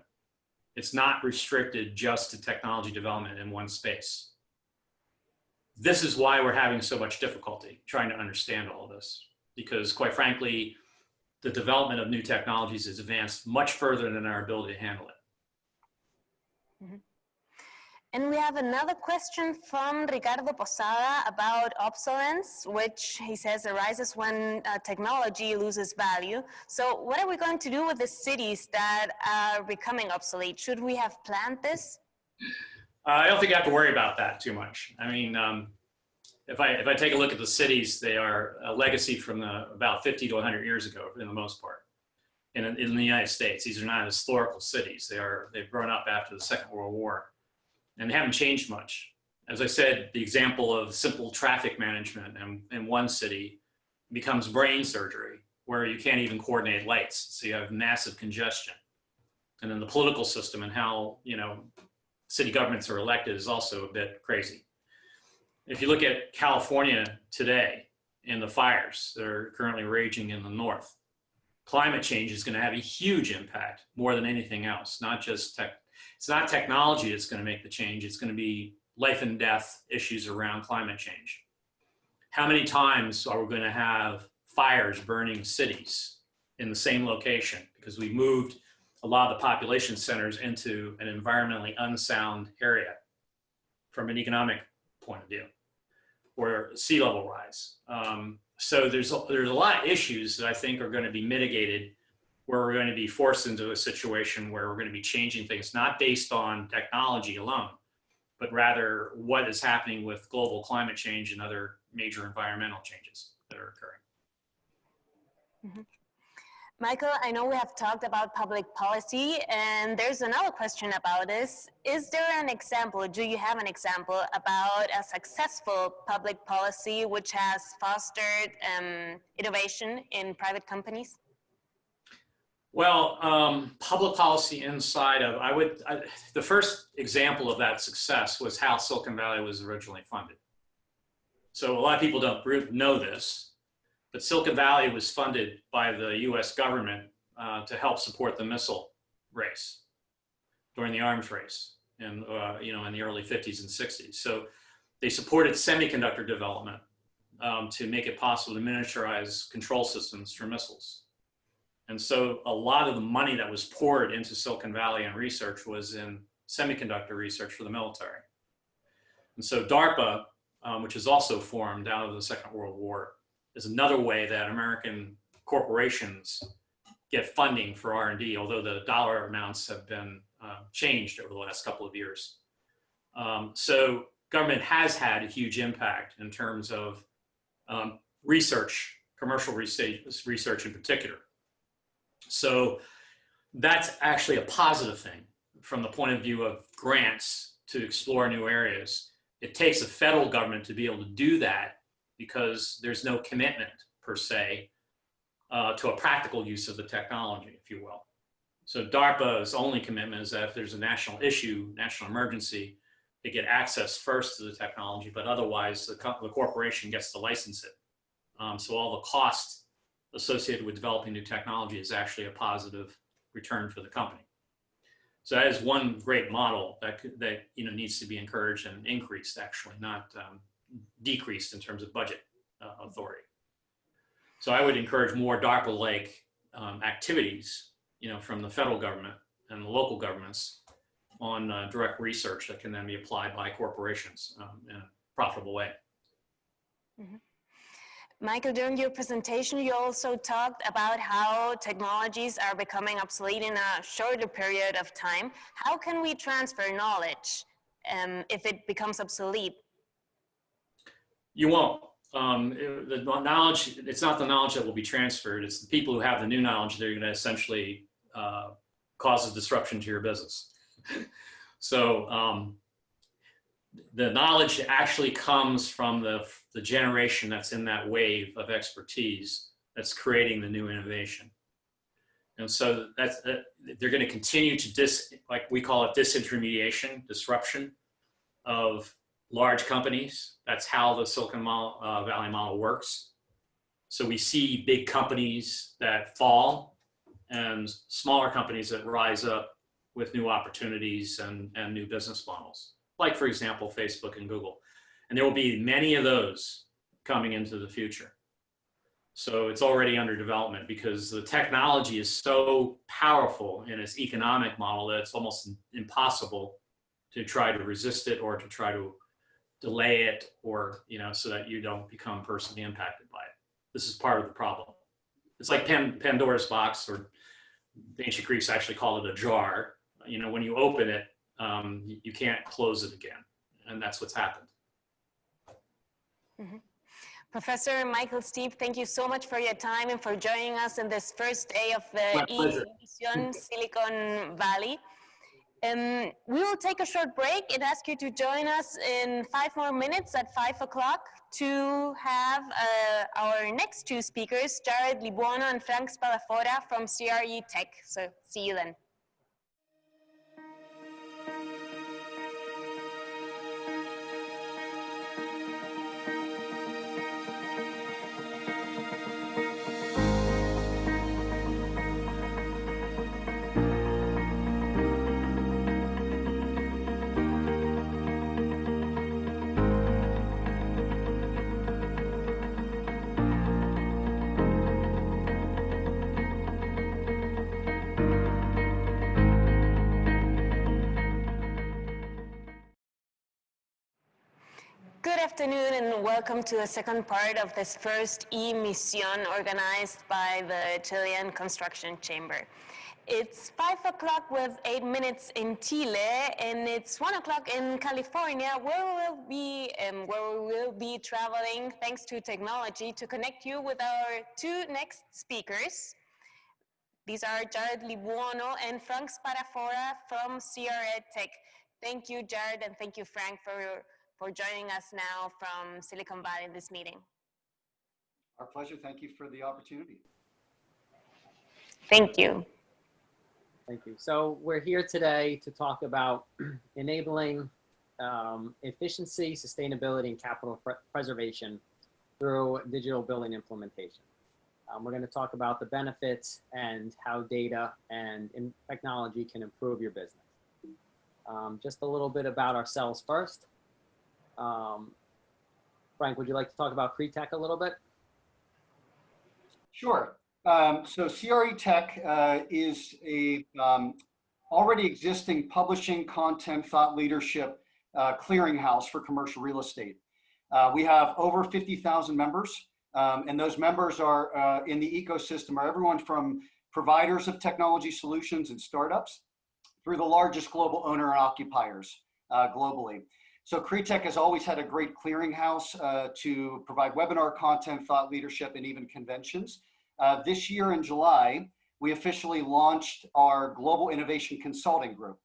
It's not restricted just to technology development in one space. This is why we're having so much difficulty trying to understand all of this, because quite frankly, the development of new technologies has advanced much further than our ability to handle it. Mm-hmm. And we have another question from Ricardo Posada about obsolescence, which he says arises when technology loses value. So what are we going to do with the cities that are becoming obsolete? Should we have planned this? I don't think you have to worry about that too much. I mean, if I take a look at the cities, they are a legacy from about 50 to 100 years ago, for the most part, in the United States. These are not historical cities. They've grown up after the Second World War, and they haven't changed much. As I said, the example of simple traffic management in one city becomes brain surgery, where you can't even coordinate lights, so you have massive congestion. And then the political system and how, you know, city governments are elected is also a bit crazy. If you look at California today and the fires that are currently raging in the north, climate change is going to have a huge impact more than anything else. Not just it's not technology that's going to make the change. It's going to be life and death issues around climate change. How many times are we going to have fires burning cities in the same location? Because we moved a lot of the population centers into an environmentally unsound area from an economic point of view, or sea level rise. So there's a lot of issues that I think are going to be mitigated, where we're going to be forced into a situation where we're going to be changing things, not based on technology alone, but rather what is happening with global climate change and other major environmental changes that are occurring. Mm-hmm. Michael, I know we have talked about public policy, and there's another question about this. Is there an example, do you have an example about a successful public policy which has fostered innovation in private companies? Well, public policy inside of, the first example of that success was how Silicon Valley was originally funded. So a lot of people don't know this, but Silicon Valley was funded by the US government to help support the missile race during the arms race in the early 50s and 60s. So they supported semiconductor development to make it possible to miniaturize control systems for missiles. And so a lot of the money that was poured into Silicon Valley and research was in semiconductor research for the military. And so DARPA, which is also formed out of the Second World War, is another way that American corporations get funding for R&D, although the dollar amounts have been changed over the last couple of years. So government has had a huge impact in terms of research, commercial research in particular. So that's actually a positive thing from the point of view of grants to explore new areas. It takes the federal government to be able to do that because there's no commitment per se to a practical use of the technology, if you will. So DARPA's only commitment is that if there's a national issue, national emergency, they get access first to the technology, but otherwise the corporation gets to license it. So all the costs associated with developing new technology is actually a positive return for the company. So that is one great model that needs to be encouraged and increased, actually, not decreased in terms of budget authority. So I would encourage more DARPA-like activities, from the federal government and the local governments on direct research that can then be applied by corporations in a profitable way. Mm-hmm. Michael, during your presentation, you also talked about how technologies are becoming obsolete in a shorter period of time. How can we transfer knowledge if it becomes obsolete? You won't. The knowledge, it's not the knowledge that will be transferred. It's the people who have the new knowledge that are going to essentially cause a disruption to your business. So the knowledge actually comes from the generation that's in that wave of expertise that's creating the new innovation. And so they're going to continue to like we call it disintermediation, disruption of large companies. That's how the Silicon Valley model works. So we see big companies that fall and smaller companies that rise up with new opportunities and new business models. Like, for example, Facebook and Google. And there will be many of those coming into the future. So it's already under development because the technology is so powerful in its economic model that it's almost impossible to try to resist it or to try to delay it, or, you know, so that you don't become personally impacted by it. This is part of the problem. It's like Pandora's box, or the ancient Greeks actually call it a jar. You know, when you open it, you can't close it again. And that's what's happened. Mm-hmm. Professor Michael Steve, thank you so much for your time and for joining us in this first day of the E-Misiones Silicon Valley. We will take a short break and ask you to join us in 5 more minutes at 5 o'clock to have our next two speakers, Jared Libuono and Frank Spadafora from CRE Tech. So see you then. Good afternoon and welcome to the second part of this first E-Mission organized by the Chilean Construction Chamber. It's 5 o'clock with 8 minutes in Chile, and it's 1 o'clock in California, where we will be traveling thanks to technology to connect you with our two next speakers. These are Jared Libuono and Frank Spadafora from CRE Tech. Thank you, Jared, and thank you, Frank, for joining us now from Silicon Valley in this meeting. Our pleasure. Thank you for the opportunity. Thank you. Thank you. So we're here today to talk about enabling efficiency, sustainability, and capital preservation through digital building implementation. We're going to talk about the benefits and how data and technology can improve your business. Just a little bit about ourselves first. Frank, would you like to talk about CRE Tech a little bit? Sure. So CRE Tech is a already existing publishing, content, thought leadership clearinghouse for commercial real estate. We have over 50,000 members, and those members are in the ecosystem are everyone from providers of technology solutions and startups through the largest global owner and occupiers globally. So CRE Tech has always had a great clearinghouse to provide webinar content, thought leadership, and even conventions. This year in July, we officially launched our Global Innovation Consulting Group.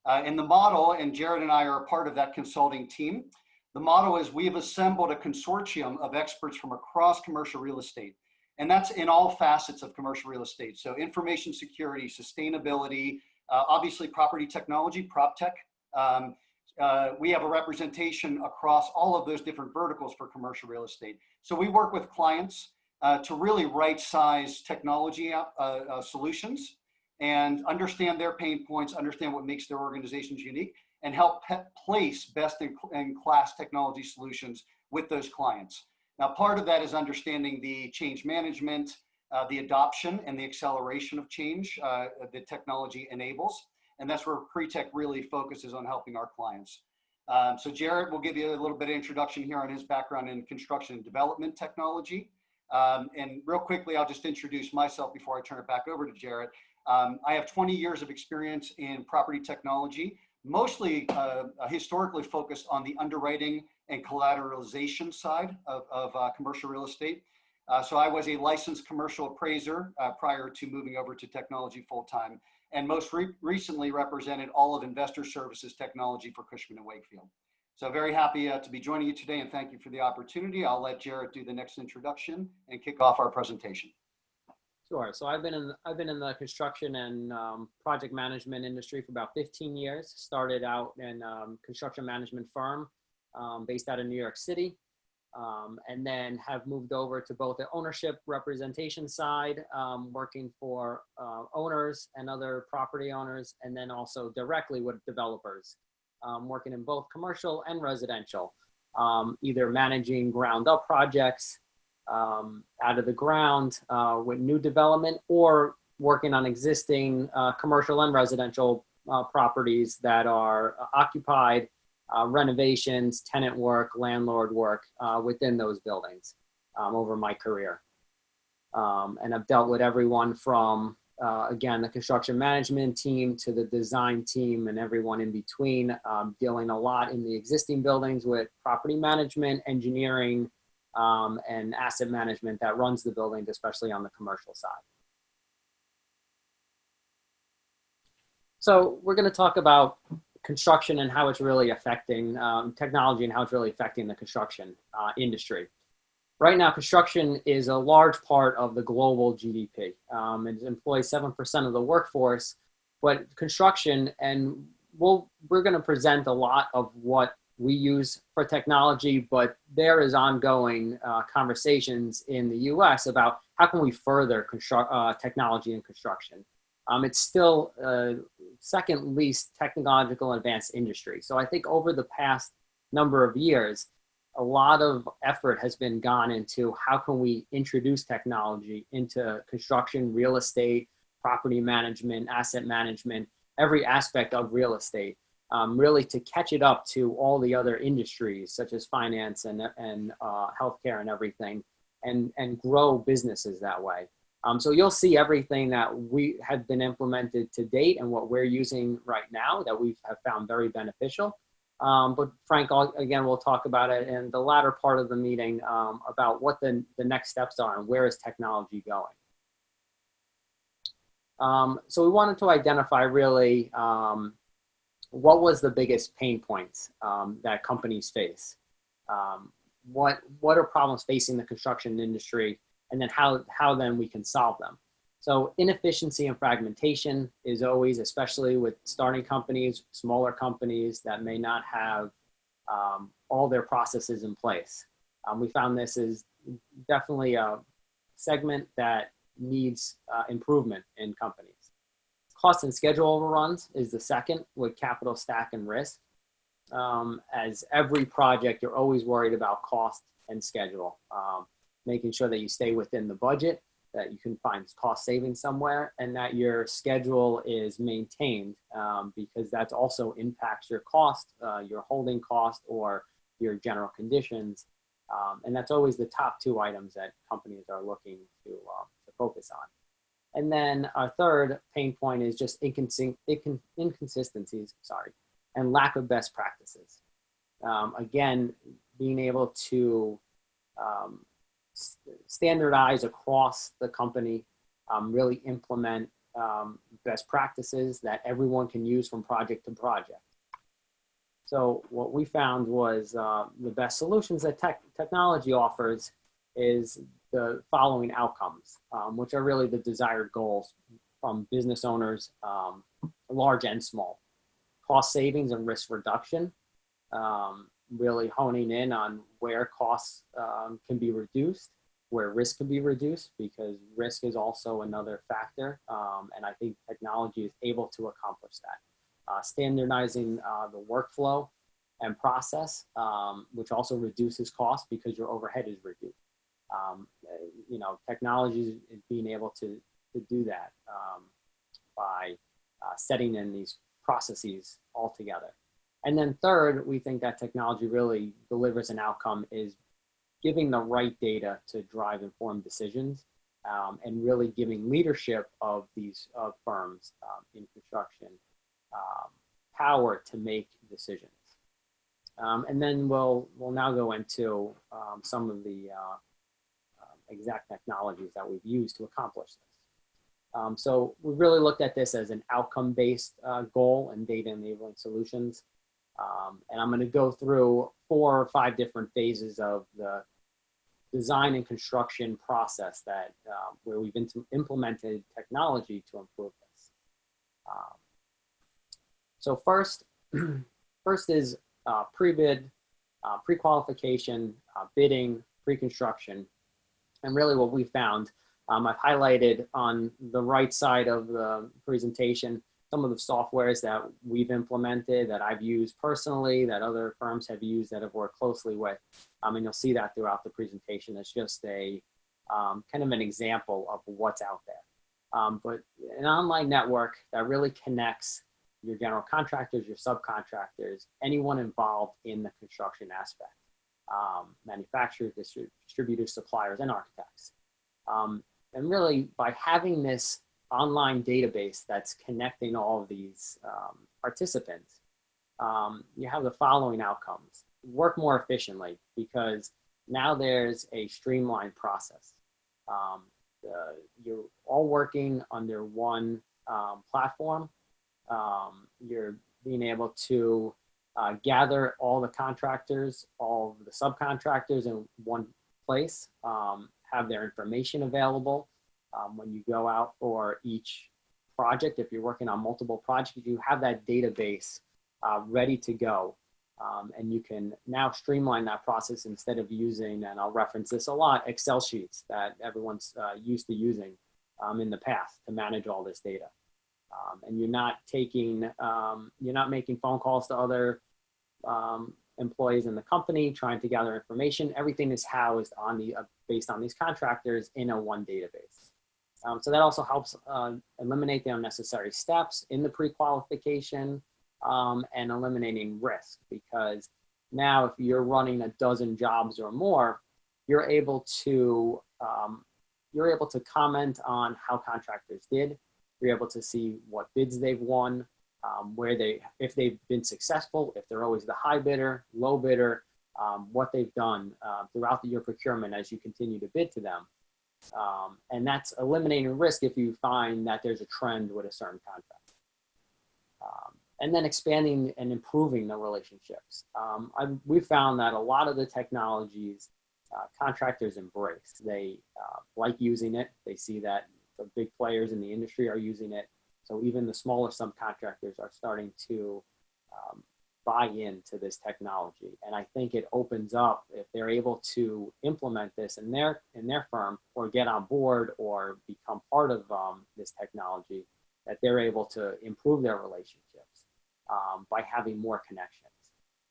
And the model, and Jared and I are a part of that consulting team, the model is we've assembled a consortium of experts from across commercial real estate. And that's in all facets of commercial real estate. So information security, sustainability, obviously property technology, prop tech. We have a representation across all of those different verticals for commercial real estate. So we work with clients to really right-size technology solutions and understand their pain points, understand what makes their organizations unique, and help place best-in-class technology solutions with those clients. Now, part of that is understanding the change management, the adoption and the acceleration of change that technology enables. And that's where CRE Tech really focuses on helping our clients. So Jared will give you a little bit of introduction here on his background in construction and development technology. And real quickly, I'll just introduce myself before I turn it back over to Jared. I have 20 years of experience in property technology, mostly historically focused on the underwriting and collateralization side of commercial real estate. So I was a licensed commercial appraiser prior to moving over to technology full-time, and most recently represented all of investor services technology for Cushman & Wakefield. So very happy to be joining you today, and thank you for the opportunity. I'll let Jared do the next introduction and kick off our presentation. Sure. So I've been in the construction and project management industry for about 15 years. Started out in construction management firm based out of New York City, and then have moved over to both the ownership representation side, working for owners and other property owners, and then also directly with developers, working in both commercial and residential, either managing ground up projects out of the ground with new development, or working on existing commercial and residential properties that are occupied, renovations, tenant work, landlord work within those buildings over my career. And I've dealt with everyone from, again, the construction management team to the design team and everyone in between, dealing a lot in the existing buildings with property management, engineering, and asset management that runs the buildings, especially on the commercial side. So we're going to talk about construction and how it's really affecting technology and how it's really affecting the construction industry. Right now, construction is a large part of the global GDP. It employs 7% of the workforce, but construction, and we're going to present a lot of what we use for technology, but there is ongoing conversations in the US about how can we further technology in construction. It's still second least technological advanced industry. So I think over the past number of years, a lot of effort has been gone into how can we introduce technology into construction, real estate, property management, asset management, every aspect of real estate, really to catch it up to all the other industries such as finance and healthcare and everything, and grow businesses that way. So you'll see everything that we have been implemented to date and what we're using right now that we have found very beneficial. But Frank, again, we'll talk about it in the latter part of the meeting about what the next steps are and where is technology going. So we wanted to identify really what was the biggest pain points that companies face. What are problems facing the construction industry, and then how then we can solve them. So inefficiency and fragmentation is always, especially with starting companies, smaller companies that may not have all their processes in place. We found this is definitely a segment that needs improvement in companies. Cost and schedule overruns is the second, with capital stack and risk. As every project, you're always worried about cost and schedule, making sure that you stay within the budget, that you can find cost savings somewhere, and that your schedule is maintained, because that also impacts your cost, your holding cost, or your general conditions. And that's always the top two items that companies are looking to focus on. And then our third pain point is just inconsistencies, and lack of best practices. Again, being able to standardize across the company, really implement best practices that everyone can use from project to project. So what we found was the best solutions that technology offers is the following outcomes, which are really the desired goals from business owners, large and small. Cost savings and risk reduction, really honing in on where costs can be reduced, where risk can be reduced, because risk is also another factor. And I think technology is able to accomplish that. Standardizing the workflow and process, which also reduces costs because your overhead is reduced. Technology is being able to do that by setting in these processes all together. And then third, we think that technology really delivers an outcome is giving the right data to drive informed decisions, and really giving leadership of these firms in construction power to make decisions. And then we'll now go into some of the exact technologies that we've used to accomplish this. So we really looked at this as an outcome-based goal and data-enabling solutions. And I'm going to go through 4 or 5 different phases of the design and construction process that where we've implemented technology to improve this. So first is pre-bid, pre-qualification, bidding, pre-construction. And really what we found, I've highlighted on the right side of the presentation some of the softwares that we've implemented, that I've used personally, that other firms have used, that have worked closely with. And you'll see that throughout the presentation. It's just a kind of an example of what's out there. But an online network that really connects your general contractors, your subcontractors, anyone involved in the construction aspect, manufacturers, distributors, suppliers, and architects. And really, by having this online database that's connecting all of these participants, you have the following outcomes. Work more efficiently because now there's a streamlined process. You're all working under one platform. You're being able to gather all the contractors, all of the subcontractors in one place, have their information available. When you go out for each project, if you're working on multiple projects, you have that database ready to go. And you can now streamline that process instead of using, and I'll reference this a lot, Excel sheets that everyone's used to using in the past to manage all this data. And you're not making phone calls to other employees in the company trying to gather information. Everything is housed on based on these contractors in a one database. So that also helps eliminate the unnecessary steps in the pre-qualification and eliminating risk, because now if you're running a dozen jobs or more, you're able to comment on how contractors did. You're able to see what bids they've won, if they've been successful, if they're always the high bidder, low bidder, what they've done throughout your procurement as you continue to bid to them. And that's eliminating risk if you find that there's a trend with a certain contract. And then expanding and improving the relationships. We found that a lot of the technologies contractors embrace. They like using it. They see that the big players in the industry are using it. So even the smaller subcontractors are starting to buy into this technology. And I think it opens up, if they're able to implement this in their firm or get on board or become part of this technology, that they're able to improve their relationships by having more connections.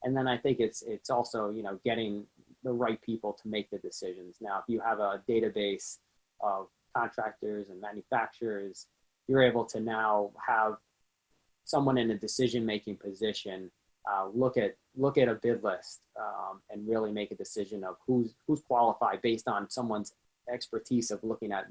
And then I think it's also, getting the right people to make the decisions. Now, if you have a database of contractors and manufacturers, you're able to now have someone in a decision-making position look at a bid list and really make a decision of who's qualified based on someone's expertise of looking at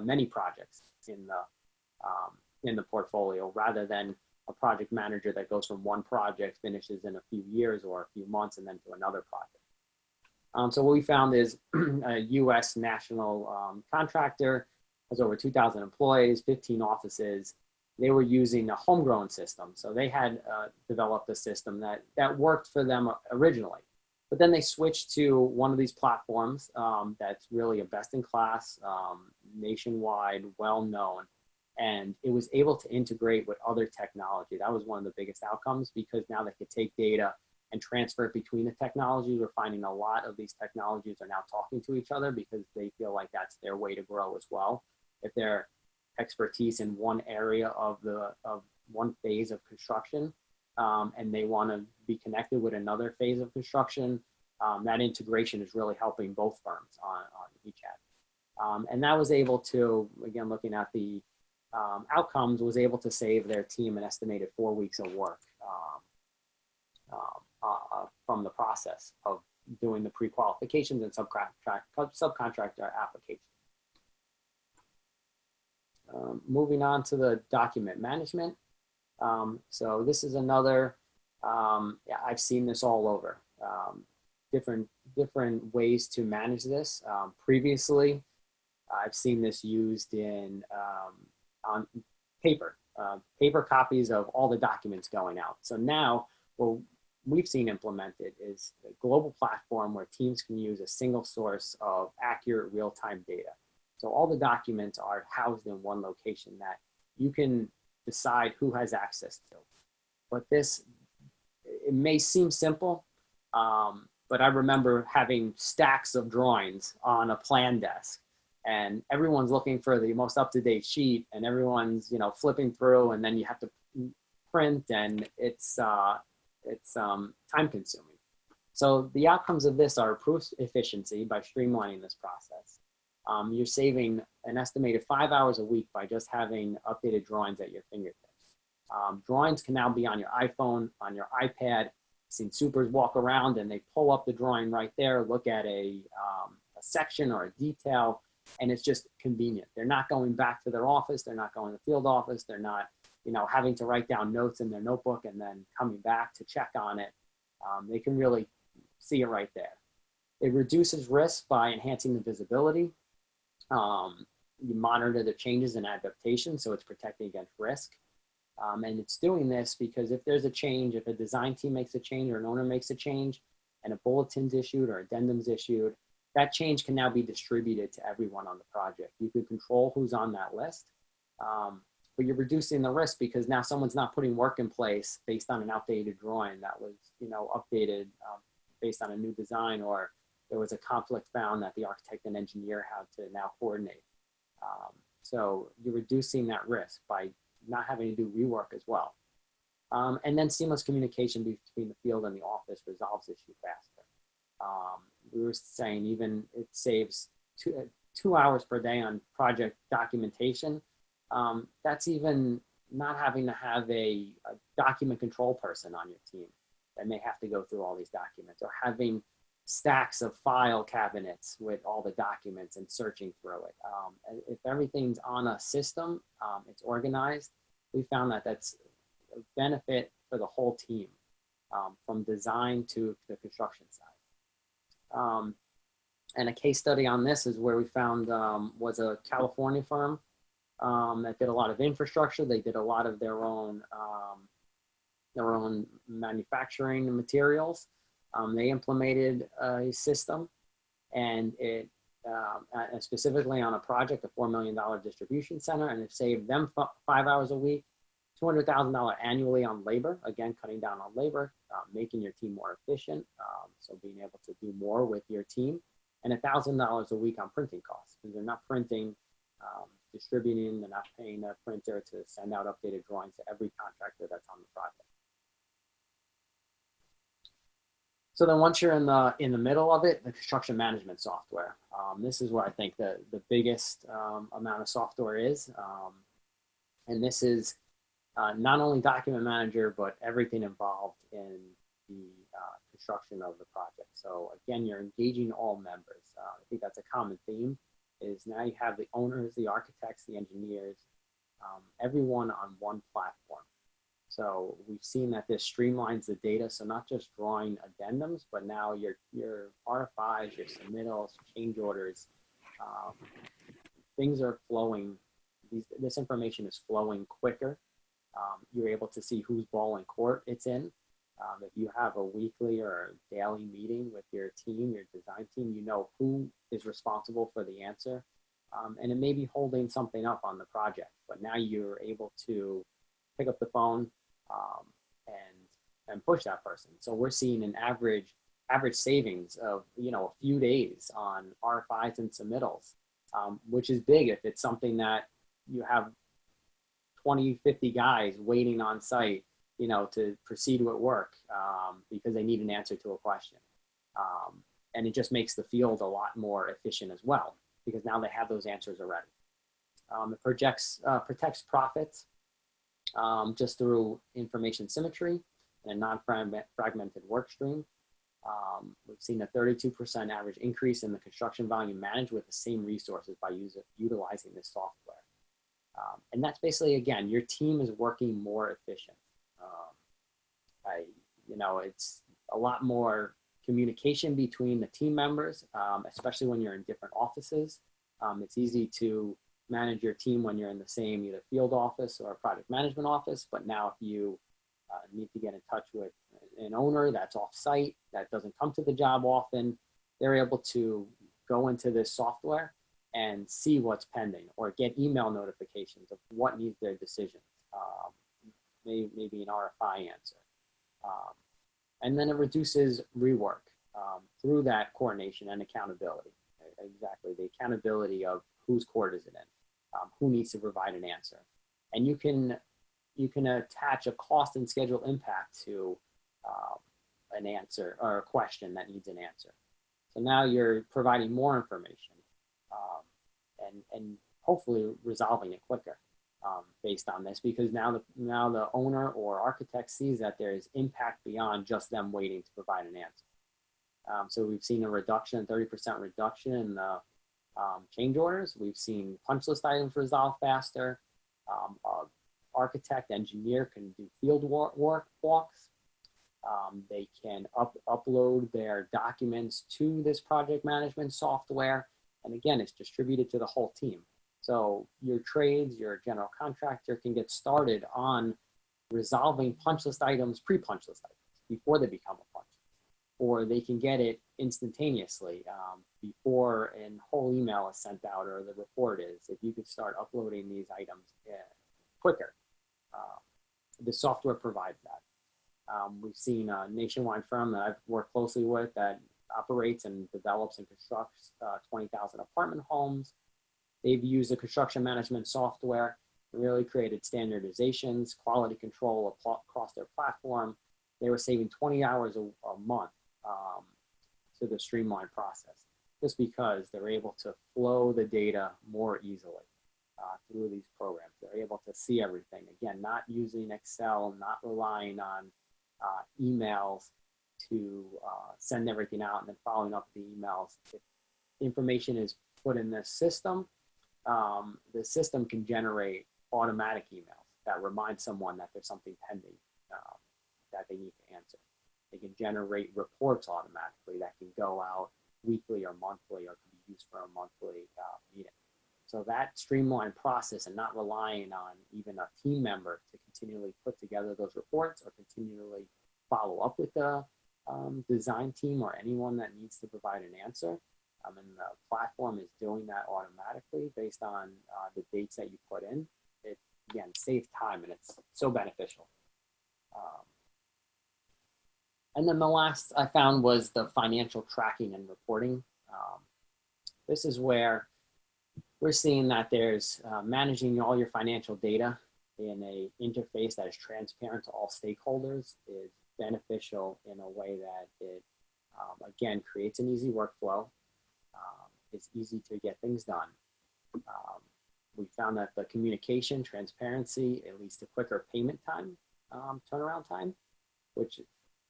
many projects in the portfolio, rather than a project manager that goes from one project, finishes in a few years or a few months, and then to another project. So what we found is a U.S. national contractor has over 2,000 employees, 15 offices. They were using a homegrown system. So they had developed a system that worked for them originally. But then they switched to one of these platforms that's really a best-in-class, nationwide, well-known, and it was able to integrate with other technology. That was one of the biggest outcomes, because now they could take data and transfer it between the technologies. We're finding a lot of these technologies are now talking to each other because they feel like that's their way to grow as well. If their expertise in one area of one phase of construction, and they want to be connected with another phase of construction, that integration is really helping both firms on each end. And that was able to, again, looking at the outcomes, was able to save their team an estimated 4 weeks of work from the process of doing the pre-qualifications and subcontractor application. Moving on to the document management. So this is another, I've seen this all over. Different ways to manage this. Previously, I've seen this used on paper copies of all the documents going out. So now, what we've seen implemented is a global platform where teams can use a single source of accurate real-time data. So all the documents are housed in one location that you can decide who has access to. But it may seem simple, but I remember having stacks of drawings on a plan desk, and everyone's looking for the most up-to-date sheet, and everyone's flipping through, and then you have to print, and it's time-consuming. So the outcomes of this are improved efficiency by streamlining this process. You're saving an estimated 5 hours a week by just having updated drawings at your fingertips. Drawings can now be on your iPhone, on your iPad. I've seen supers walk around and they pull up the drawing right there, look at a section or a detail, and it's just convenient. They're not going back to their office. They're not going to the field office. They're not, having to write down notes in their notebook and then coming back to check on it. They can really see it right there. It reduces risk by enhancing the visibility. You monitor the changes and adaptations, so it's protecting against risk. And it's doing this because if there's a change, if a design team makes a change or an owner makes a change and a bulletin's issued or addendum's issued, that change can now be distributed to everyone on the project. You can control who's on that list, but you're reducing the risk because now someone's not putting work in place based on an outdated drawing that was, updated based on a new design, or there was a conflict found that the architect and engineer had to now coordinate. So you're reducing that risk by not having to do rework as well. And then seamless communication between the field and the office resolves issue faster. We were saying even it saves two hours per day on project documentation. That's even not having to have a document control person on your team that may have to go through all these documents, or having stacks of file cabinets with all the documents and searching through it. If everything's on a system, it's organized, we found that that's a benefit for the whole team, from design to the construction side. And a case study on this is where we found was a California firm that did a lot of infrastructure. They did a lot of their own manufacturing materials. They implemented a system, and it specifically on a project, a $4 million distribution center, and it saved them 5 hours a week, $200,000 annually on labor, again, cutting down on labor, making your team more efficient, so being able to do more with your team, and $1,000 a week on printing costs, because they're not printing, distributing, they're not paying a printer to send out updated drawings to every contractor that's on the project. So then once you're in the middle of it, the construction management software. This is where I think the biggest amount of software is. And this is not only document manager, but everything involved in the construction of the project. So again, you're engaging all members. I think that's a common theme, is now you have the owners, the architects, the engineers, everyone on one platform. So we've seen that this streamlines the data. So not just drawing addendums, but now your RFIs, your submittals, change orders, things are flowing. This information is flowing quicker. You're able to see whose ball in court it's in. If you have a weekly or daily meeting with your team, your design team, you know who is responsible for the answer. And it may be holding something up on the project, but now you're able to pick up the phone and push that person. So we're seeing an average savings of, a few days on RFIs and submittals, which is big if it's something that you have 20, 50 guys waiting on site, to proceed with work because they need an answer to a question. And it just makes the field a lot more efficient as well, because now they have those answers already. It protects profits just through information symmetry and a non-fragmented work stream. We've seen a 32% average increase in the construction volume managed with the same resources by utilizing this software. And that's basically, again, your team is working more efficient. It's a lot more communication between the team members, especially when you're in different offices. It's easy to manage your team when you're in the same either field office or project management office. But now if you need to get in touch with an owner that's off site, that doesn't come to the job often, they're able to go into this software and see what's pending, or get email notifications of what needs their decisions, maybe an RFI answer. And then it reduces rework through that coordination and accountability. Exactly, the accountability of whose court is it in, who needs to provide an answer. And you can attach a cost and schedule impact to an answer or a question that needs an answer. So now you're providing more information and hopefully resolving it quicker. based on this, because now the owner or architect sees that there is impact beyond just them waiting to provide an answer. So we've seen a reduction, 30% reduction in the change orders. We've seen punch list items resolve faster. Architect, engineer can do field walks. They can upload their documents to this project management software. And again, it's distributed to the whole team. So your trades, your general contractor can get started on resolving punch list items, pre-punch list items, before they become a punch list. Or they can get it instantaneously before a whole email is sent out or the report is. If you could start uploading these items quicker, the software provides that. We've seen a nationwide firm that I've worked closely with that operates and develops and constructs 20,000 apartment homes. They've used the construction management software and really created standardizations, quality control across their platform. They were saving 20 hours a month to the streamlined process, just because they're able to flow the data more easily through these programs. They're able to see everything. Again, not using Excel, not relying on emails to send everything out and then following up the emails. If information is put in this system, the system can generate automatic emails that remind someone that there's something pending that they need to answer. They can generate reports automatically that can go out weekly or monthly, or can be used for a monthly meeting. So that streamlined process and not relying on even a team member to continually put together those reports or continually follow up with the design team or anyone that needs to provide an answer. And the platform is doing that automatically based on the dates that you put in. It, again, saves time, and it's so beneficial. And then the last I found was the financial tracking and reporting. This is where we're seeing that there's managing all your financial data in a interface that is transparent to all stakeholders is beneficial in a way that it, again, creates an easy workflow. It's easy to get things done. We found that the communication, transparency, it leads to quicker payment time, turnaround time, which,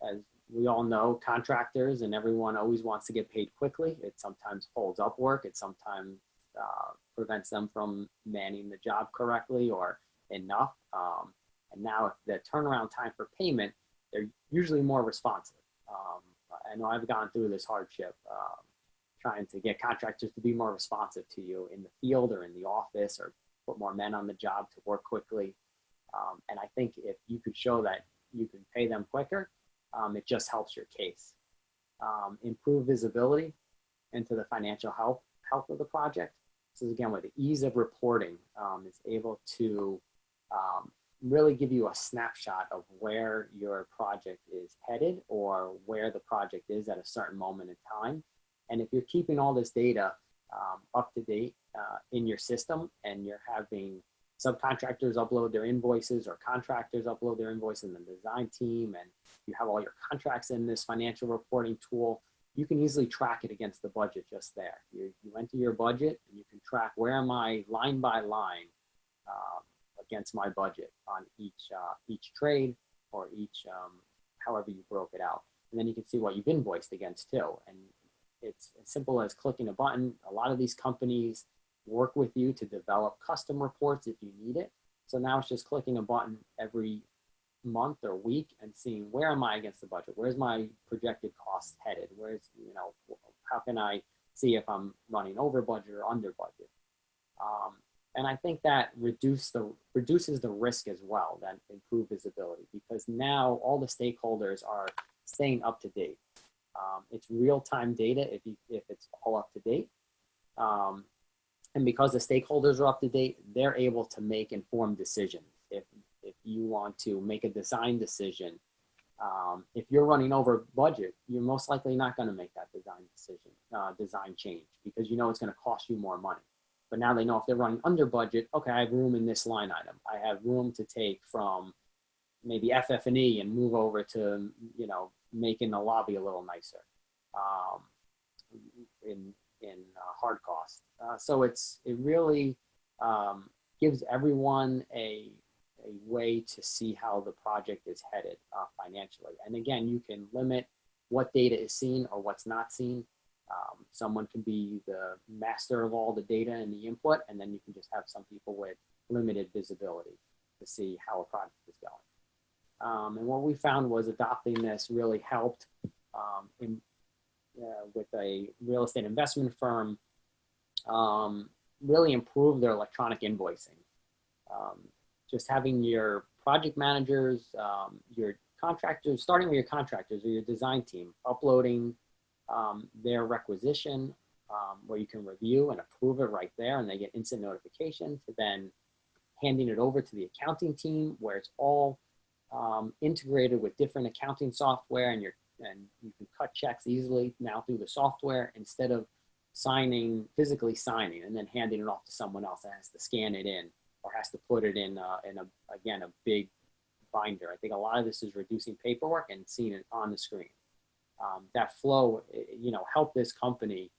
as we all know, contractors and everyone always wants to get paid quickly. It sometimes holds up work. It sometimes prevents them from manning the job correctly or enough. And now the turnaround time for payment, they're usually more responsive. I know I've gone through this hardship trying to get contractors to be more responsive to you in the field or in the office, or put more men on the job to work quickly. And I think if you could show that you can pay them quicker, it just helps your case. Improve visibility into the financial health of the project. This is, again, where the ease of reporting is able to really give you a snapshot of where your project is headed or where the project is at a certain moment in time. And if you're keeping all this data up to date in your system, and you're having subcontractors upload their invoices or contractors upload their invoices in the design team, and you have all your contracts in this financial reporting tool, you can easily track it against the budget just there. You enter your budget and you can track, where am I line by line against my budget on each trade or each, however you broke it out. And then you can see what you've invoiced against too. And it's as simple as clicking a button. A lot of these companies work with you to develop custom reports if you need it. So now it's just clicking a button every month or week and seeing, where am I against the budget? Where's my projected cost headed? Where's, how can I see if I'm running over budget or under budget? And I think that reduces the risk as well, that improve visibility, because now all the stakeholders are staying up to date. It's real-time data if it's all up to date. And because the stakeholders are up to date, they're able to make informed decisions. If you want to make a design decision, if you're running over budget, you're most likely not going to make that design change, because you know it's going to cost you more money. But now they know if they're running under budget, okay, I have room in this line item. I have room to take from maybe FF&E and move over to, making the lobby a little nicer in hard costs. So it really gives everyone a way to see how the project is headed financially. And again, you can limit what data is seen or what's not seen. Someone can be the master of all the data and the input, and then you can just have some people with limited visibility to see how a project is going. And what we found was adopting this really helped with a real estate investment firm really improve their electronic invoicing. Just having your project managers, your contractors, starting with your contractors or your design team, uploading their requisition where you can review and approve it right there, and they get instant notification, to then handing it over to the accounting team where it's all integrated with different accounting software, and you can cut checks easily now through the software instead of physically signing and then handing it off to someone else that has to scan it in or has to put it in a big binder. I think a lot of this is reducing paperwork and seeing it on the screen. That flow, helped this company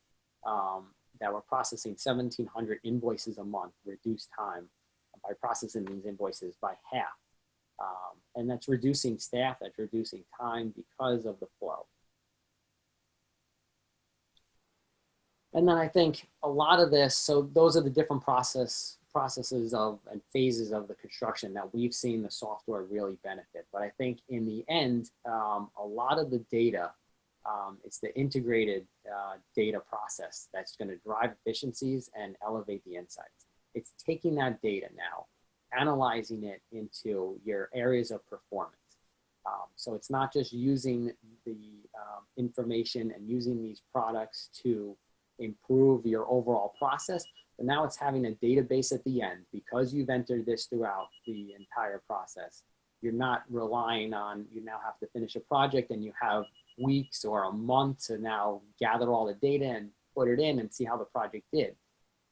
that were processing 1,700 invoices a month, reduce time by processing these invoices by half. And that's reducing staff, that's reducing time because of the flow. And then I think a lot of this, so those are the different processes and phases of the construction that we've seen the software really benefit. But I think in the end, a lot of the data, it's the integrated data process that's going to drive efficiencies and elevate the insights. It's taking that data now, analyzing it into your areas of performance. So it's not just using the information and using these products to improve your overall process, but now it's having a database at the end. Because you've entered this throughout the entire process, you're not relying on, you now have to finish a project and you have weeks or a month to now gather all the data and put it in and see how the project did.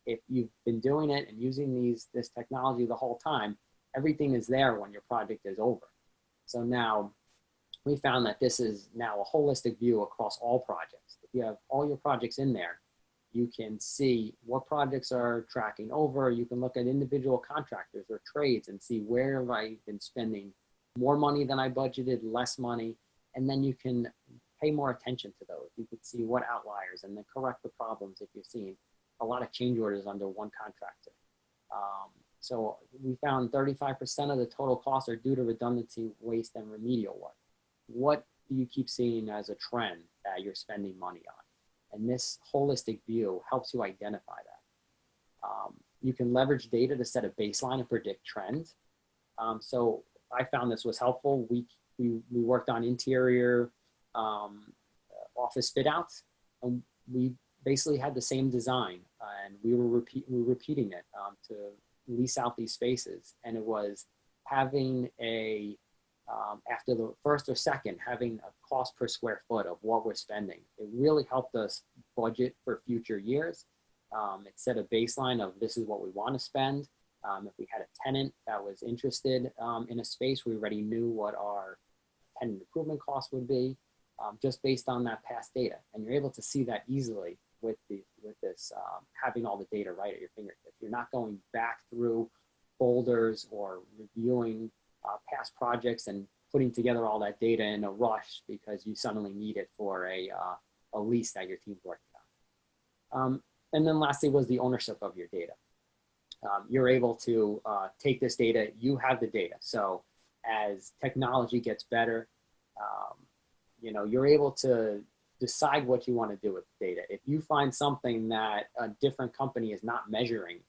If you've been doing it and using this technology the whole time, everything is there when your project is over. So now we found that this is now a holistic view across all projects. If you have all your projects in there, you can see what projects are tracking over. You can look at individual contractors or trades and see where have I been spending more money than I budgeted, less money, and then you can pay more attention to those. You can see what outliers and then correct the problems if you're seeing a lot of change orders under one contractor. So we found 35% of the total costs are due to redundancy, waste, and remedial work. What do you keep seeing as a trend that you're spending money on? And this holistic view helps you identify that. You can leverage data to set a baseline and predict trends. So I found this was helpful. We worked on interior office fit outs, and we basically had the same design, and we were repeating it to lease out these spaces. And it was having after the first or second, having a cost per square foot of what we're spending. It really helped us budget for future years. It set a baseline of this is what we want to spend. If we had a tenant that was interested in a space, we already knew what our tenant improvement cost would be just based on that past data. And you're able to see that easily with this having all the data right at your fingertips. You're not going back through folders or reviewing past projects and putting together all that data in a rush because you suddenly need it for a lease that your team's working on. And then lastly was the ownership of your data. You're able to take this data, you have the data. So as technology gets better, you're able to decide what you want to do with the data. If you find something that a different company is not measuring,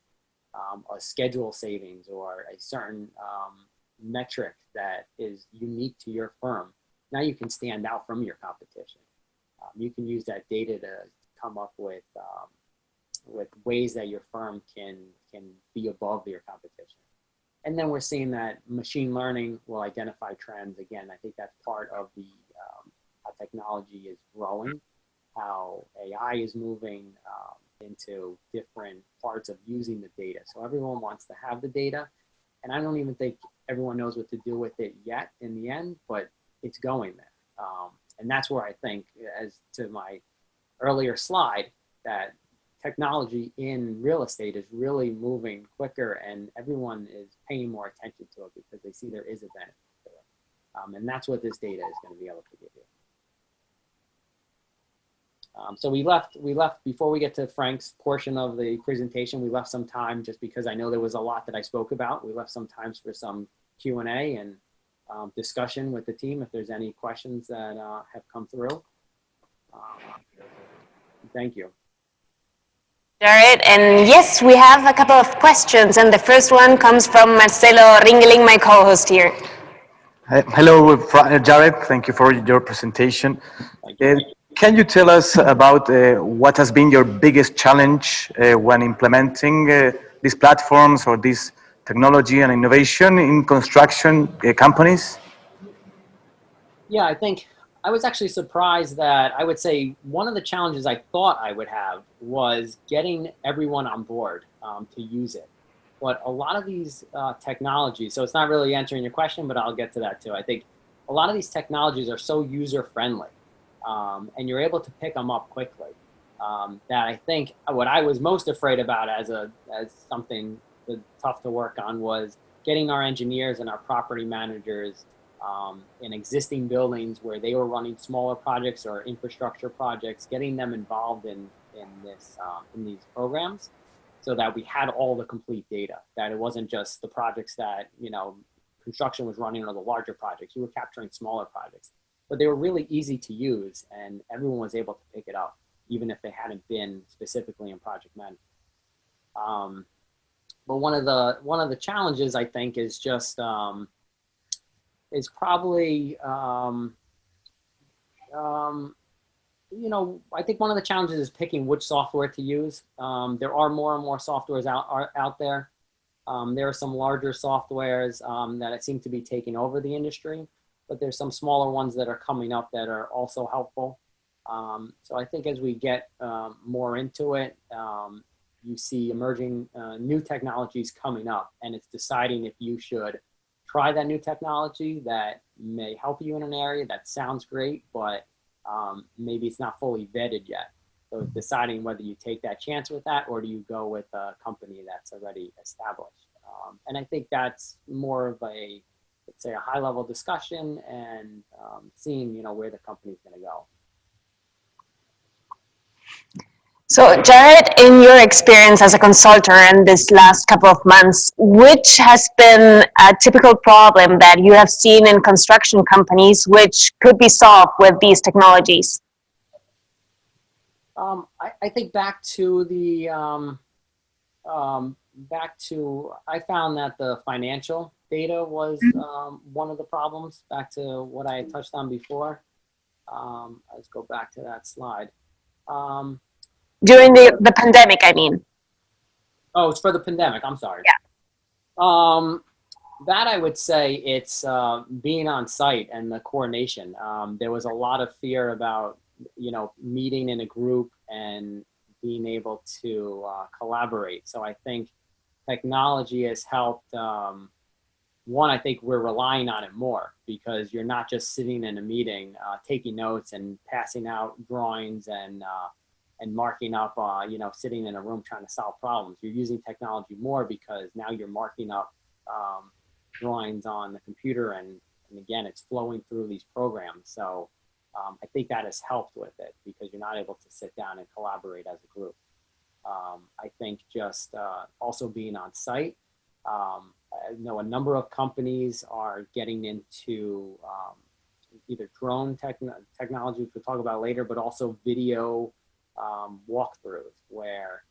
a schedule savings or a certain metric that is unique to your firm, now you can stand out from your competition. You can use that data to come up with ways that your firm can be above your competition. And then we're seeing that machine learning will identify trends. Again, I think that's part of the how technology is growing, how AI is moving into different parts of using the data. So everyone wants to have the data, and I don't even think everyone knows what to do with it yet in the end, but it's going there. And that's where I think, as to my earlier slide, that technology in real estate is really moving quicker, and everyone is paying more attention to it because they see there is a benefit to it. And that's what this data is going to be able to give you. So we left before we get to Frank's portion of the presentation, we left some time just because I know there was a lot that I spoke about. We left some time for some Q&A and discussion with the team if there's any questions that have come through. Thank you. Jared, and yes, we have a couple of questions, and the first one comes from Marcelo Ringeling, my co-host here. Hello, Jared. Thank you for your presentation. Can you tell us about what has been your biggest challenge when implementing these platforms or this technology and innovation in construction companies? Yeah, I think I was actually surprised that I would say one of the challenges I thought I would have was getting everyone on board to use it. But a lot of these technologies, so it's not really answering your question, but I'll get to that too. I think a lot of these technologies are so user-friendly. And you're able to pick them up quickly. That I think what I was most afraid about as something tough to work on was getting our engineers and our property managers in existing buildings where they were running smaller projects or infrastructure projects, getting them involved in these programs, so that we had all the complete data. That it wasn't just the projects that construction was running or the larger projects. You were capturing smaller projects. But they were really easy to use, and everyone was able to pick it up, even if they hadn't been specifically in project management. But one of the challenges I think is just is probably I think one of the challenges is picking which software to use. There are more and more softwares out there. There are some larger softwares that seem to be taking over the industry. But there's some smaller ones that are coming up that are also helpful. So I think as we get more into it, you see emerging new technologies coming up, and it's deciding if you should try that new technology that may help you in an area that sounds great, but maybe it's not fully vetted yet. So it's deciding whether you take that chance with that, or do you go with a company that's already established. And I think that's more of a, let's say, a high-level discussion and seeing, where the company's going to go. So, Jared, in your experience as a consultant in this last couple of months, which has been a typical problem that you have seen in construction companies which could be solved with these technologies? I think back to the I found that the financial data was one of the problems. Back to what I had touched on before. Let's go back to that slide. During the pandemic, I mean. Oh, it's for the pandemic. I'm sorry. Yeah. That I would say it's being on site and the coordination. There was a lot of fear about meeting in a group and being able to collaborate. So I think technology has helped. One, I think we're relying on it more because you're not just sitting in a meeting, taking notes and passing out drawings and marking up, sitting in a room trying to solve problems. You're using technology more because now you're marking up drawings on the computer, and again, it's flowing through these programs. So I think that has helped with it because you're not able to sit down and collaborate as a group. I think just also being on site. I know a number of companies are getting into either drone technology, which we'll talk about later, but also video walkthroughs where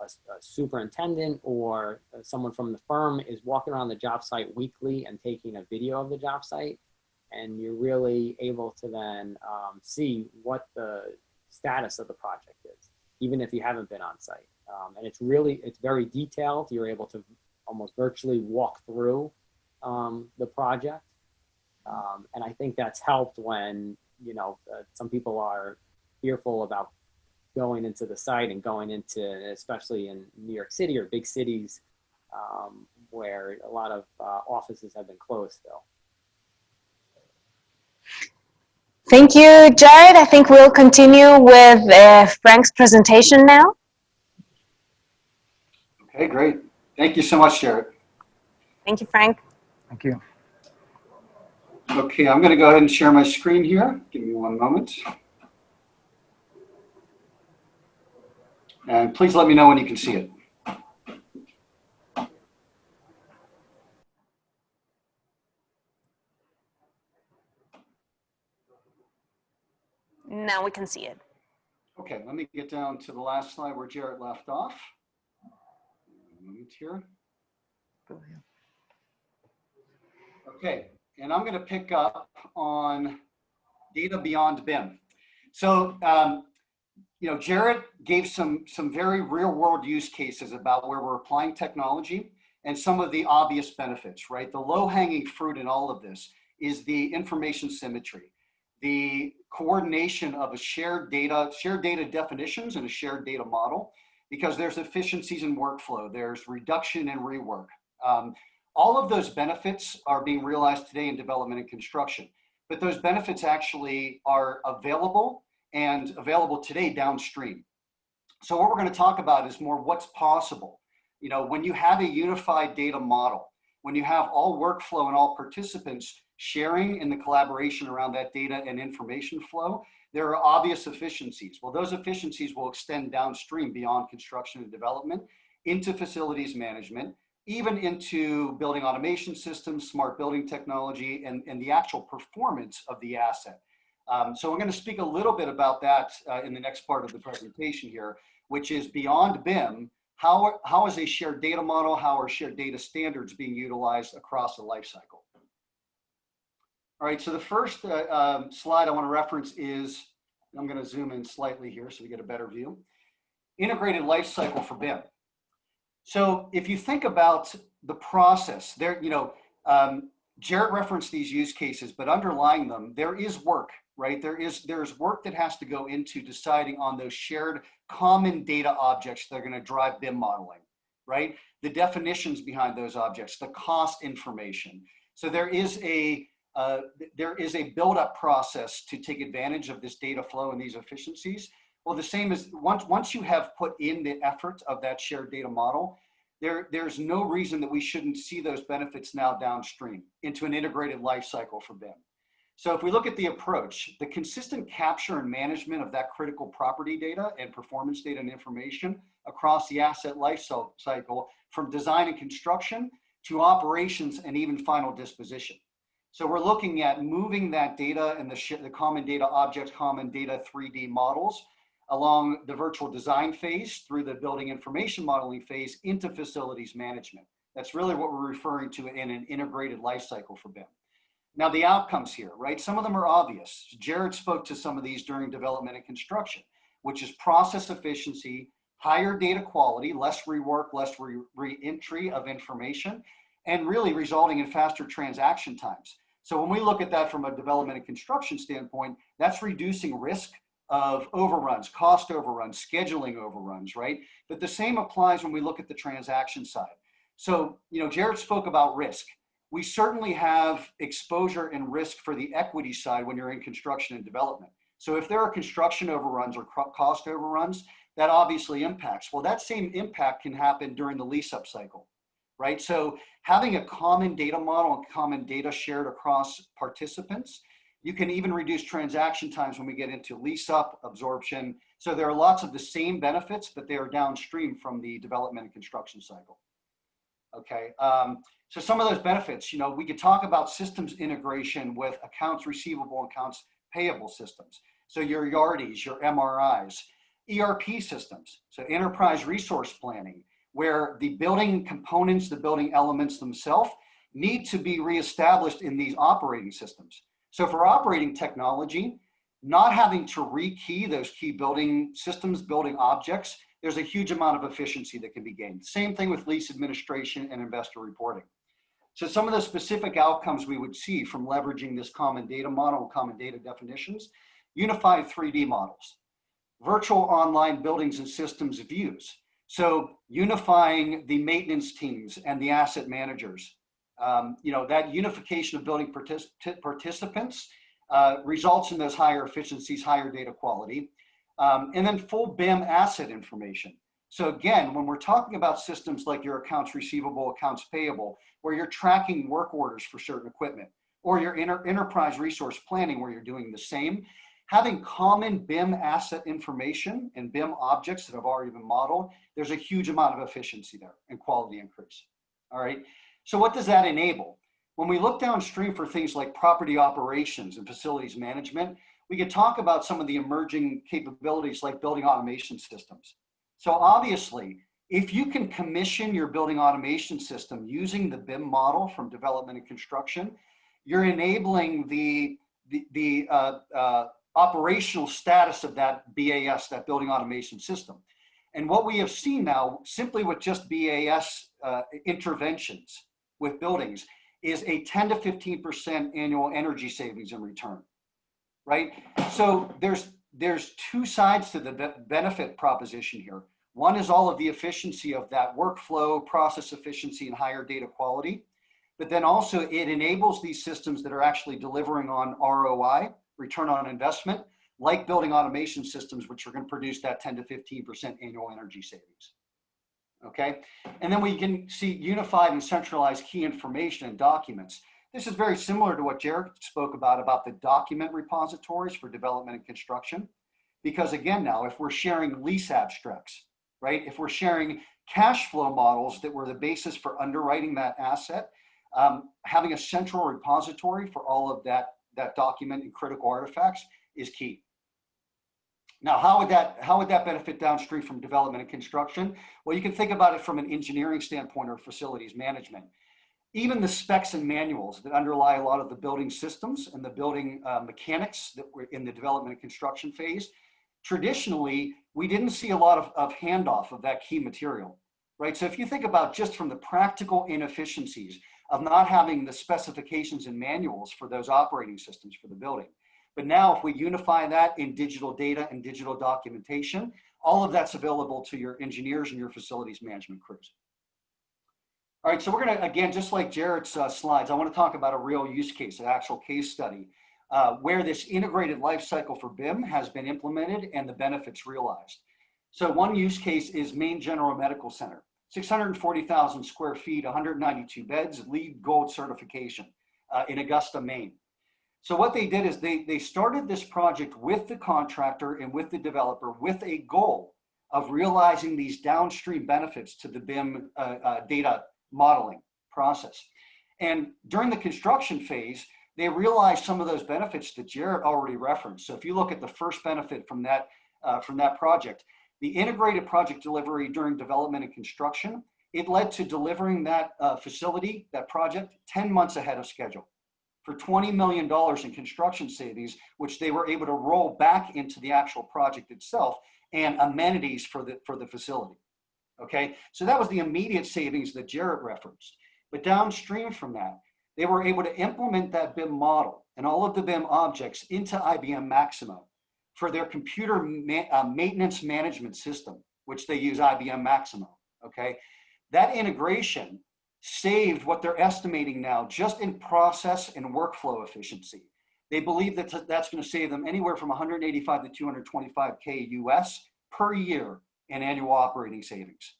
a superintendent or someone from the firm is walking around the job site weekly and taking a video of the job site. And you're really able to then see what the status of the project is, even if you haven't been on site. And it's very detailed. You're able to almost virtually walk through the project. And I think that's helped when, some people are fearful about going into the site and going into, especially in New York City or big cities where a lot of offices have been closed still. Thank you, Jared. I think we'll continue with Frank's presentation now. Okay, great. Thank you so much, Jared. Thank you, Frank. Thank you. Okay, I'm going to go ahead and share my screen here. Give me one moment. And please let me know when you can see it. Now we can see it. Okay, let me get down to the last slide where Jared left off. A moment here. Okay, and I'm going to pick up on data beyond BIM. So, you know, Jared gave some very real world use cases about where we're applying technology and some of the obvious benefits, right? The low hanging fruit in all of this is the information symmetry, the coordination of a shared data definitions and a shared data model, because there's efficiencies in workflow, there's reduction in rework. All of those benefits are being realized today in development and construction, but those benefits actually are available today downstream. So what we're going to talk about is more what's possible. You know, when you have a unified data model, when you have all workflow and all participants sharing in the collaboration around that data and information flow, there are obvious efficiencies. Well, those efficiencies will extend downstream beyond construction and development into facilities management, even into building automation systems, smart building technology, and the actual performance of the asset. So I'm going to speak a little bit about that in the next part of the presentation here, which is beyond BIM, how is a shared data model, how are shared data standards being utilized across the life cycle? All right, so the first slide I want to reference is, I'm going to zoom in slightly here so we get a better view, integrated life cycle for BIM. So if you think about the process there, you know, Jared referenced these use cases, but underlying them, there is work, right? There's work that has to go into deciding on those shared common data objects that are going to drive BIM modeling, right? The definitions behind those objects, the cost information. So there is a build-up process to take advantage of this data flow and these efficiencies. Well, the same as once you have put in the effort of that shared data model, there's no reason that we shouldn't see those benefits now downstream into an integrated life cycle for BIM. So if we look at the approach, the consistent capture and management of that critical property data and performance data and information across the asset life cycle, from design and construction to operations and even final disposition. So we're looking at moving that data and the common data objects, common data 3D models along the virtual design phase through the building information modeling phase into facilities management. That's really what we're referring to in an integrated life cycle for BIM. Now the outcomes here, right? Some of them are obvious. Jared spoke to some of these during development and construction, which is process efficiency, higher data quality, less rework, less re-entry of information, and really resulting in faster transaction times. So when we look at that from a development and construction standpoint, that's reducing risk of overruns, cost overruns, scheduling overruns, right? But the same applies when we look at the transaction side. So, you know, Jared spoke about risk. We certainly have exposure and risk for the equity side when you're in construction and development. So if there are construction overruns or cost overruns, that obviously impacts. Well, that same impact can happen during the lease up cycle, right? So having a common data model and common data shared across participants, you can even reduce transaction times when we get into lease up, absorption. So there are lots of the same benefits, but they are downstream from the development and construction cycle. Okay, so some of those benefits, you know, we could talk about systems integration with accounts receivable and accounts payable systems. So your YARDIs, your MRIs, ERP systems, so enterprise resource planning, where the building components, the building elements themselves need to be reestablished in these operating systems. So for operating technology, not having to rekey those key building systems, building objects, there's a huge amount of efficiency that can be gained. Same thing with lease administration and investor reporting. So some of the specific outcomes we would see from leveraging this common data model, common data definitions, unified 3D models, virtual online buildings and systems views. So unifying the maintenance teams and the asset managers, you know, that unification of building participants results in those higher efficiencies, higher data quality, and then full BIM asset information. So again, when we're talking about systems like your accounts receivable, accounts payable, where you're tracking work orders for certain equipment, or your enterprise resource planning where you're doing the same, having common BIM asset information and BIM objects that have already been modeled, there's a huge amount of efficiency there and quality increase. All right, so what does that enable? When we look downstream for things like property operations and facilities management, we could talk about some of the emerging capabilities like building automation systems. So obviously, if you can commission your building automation system using the BIM model from development and construction, you're enabling the operational status of that BAS, that building automation system. And what we have seen now, simply with just BAS interventions with buildings, is a 10 to 15% annual energy savings in return, right? So there's two sides to the benefit proposition here. One is all of the efficiency of that workflow, process efficiency, and higher data quality. But then also it enables these systems that are actually delivering on ROI, return on investment, like building automation systems, which are going to produce that 10 to 15% annual energy savings. Okay, and then we can see unified and centralized key information and documents. This is very similar to what Jared spoke about the document repositories for development and construction. Because again, now, if we're sharing lease abstracts, right? If we're sharing cash flow models that were the basis for underwriting that asset, having a central repository for all of that document and critical artifacts is key. Now, how would that benefit downstream from development and construction? Well, you can think about it from an engineering standpoint or facilities management. Even the specs and manuals that underlie a lot of the building systems and the building mechanics that were in the development and construction phase, traditionally, we didn't see a lot of handoff of that key material, right? So if you think about just from the practical inefficiencies of not having the specifications and manuals for those operating systems for the building. But now if we unify that in digital data and digital documentation, all of that's available to your engineers and your facilities management crews. All right, so we're gonna, again, just like Jared's slides, I wanna talk about a real use case, an actual case study, where this integrated life cycle for BIM has been implemented and the benefits realized. So one use case is Maine General Medical Center, 640,000 square feet, 192 beds, LEED Gold certification in Augusta, Maine. So what they did is they started this project with the contractor and with the developer with a goal of realizing these downstream benefits to the BIM data modeling process. And during the construction phase, they realized some of those benefits that Jared already referenced. So if you look at the first benefit from that project, the integrated project delivery during development and construction, it led to delivering that facility, that project, 10 months ahead of schedule for $20 million in construction savings, which they were able to roll back into the actual project itself and amenities for the facility. Okay, so that was the immediate savings that Jared referenced. But downstream from that, they were able to implement that BIM model and all of the BIM objects into IBM Maximo for their computer maintenance management system, which they use IBM Maximo, okay? That integration saved what they're estimating now just in process and workflow efficiency. They believe that that's gonna save them anywhere from 185 to 225K US per year in annual operating savings,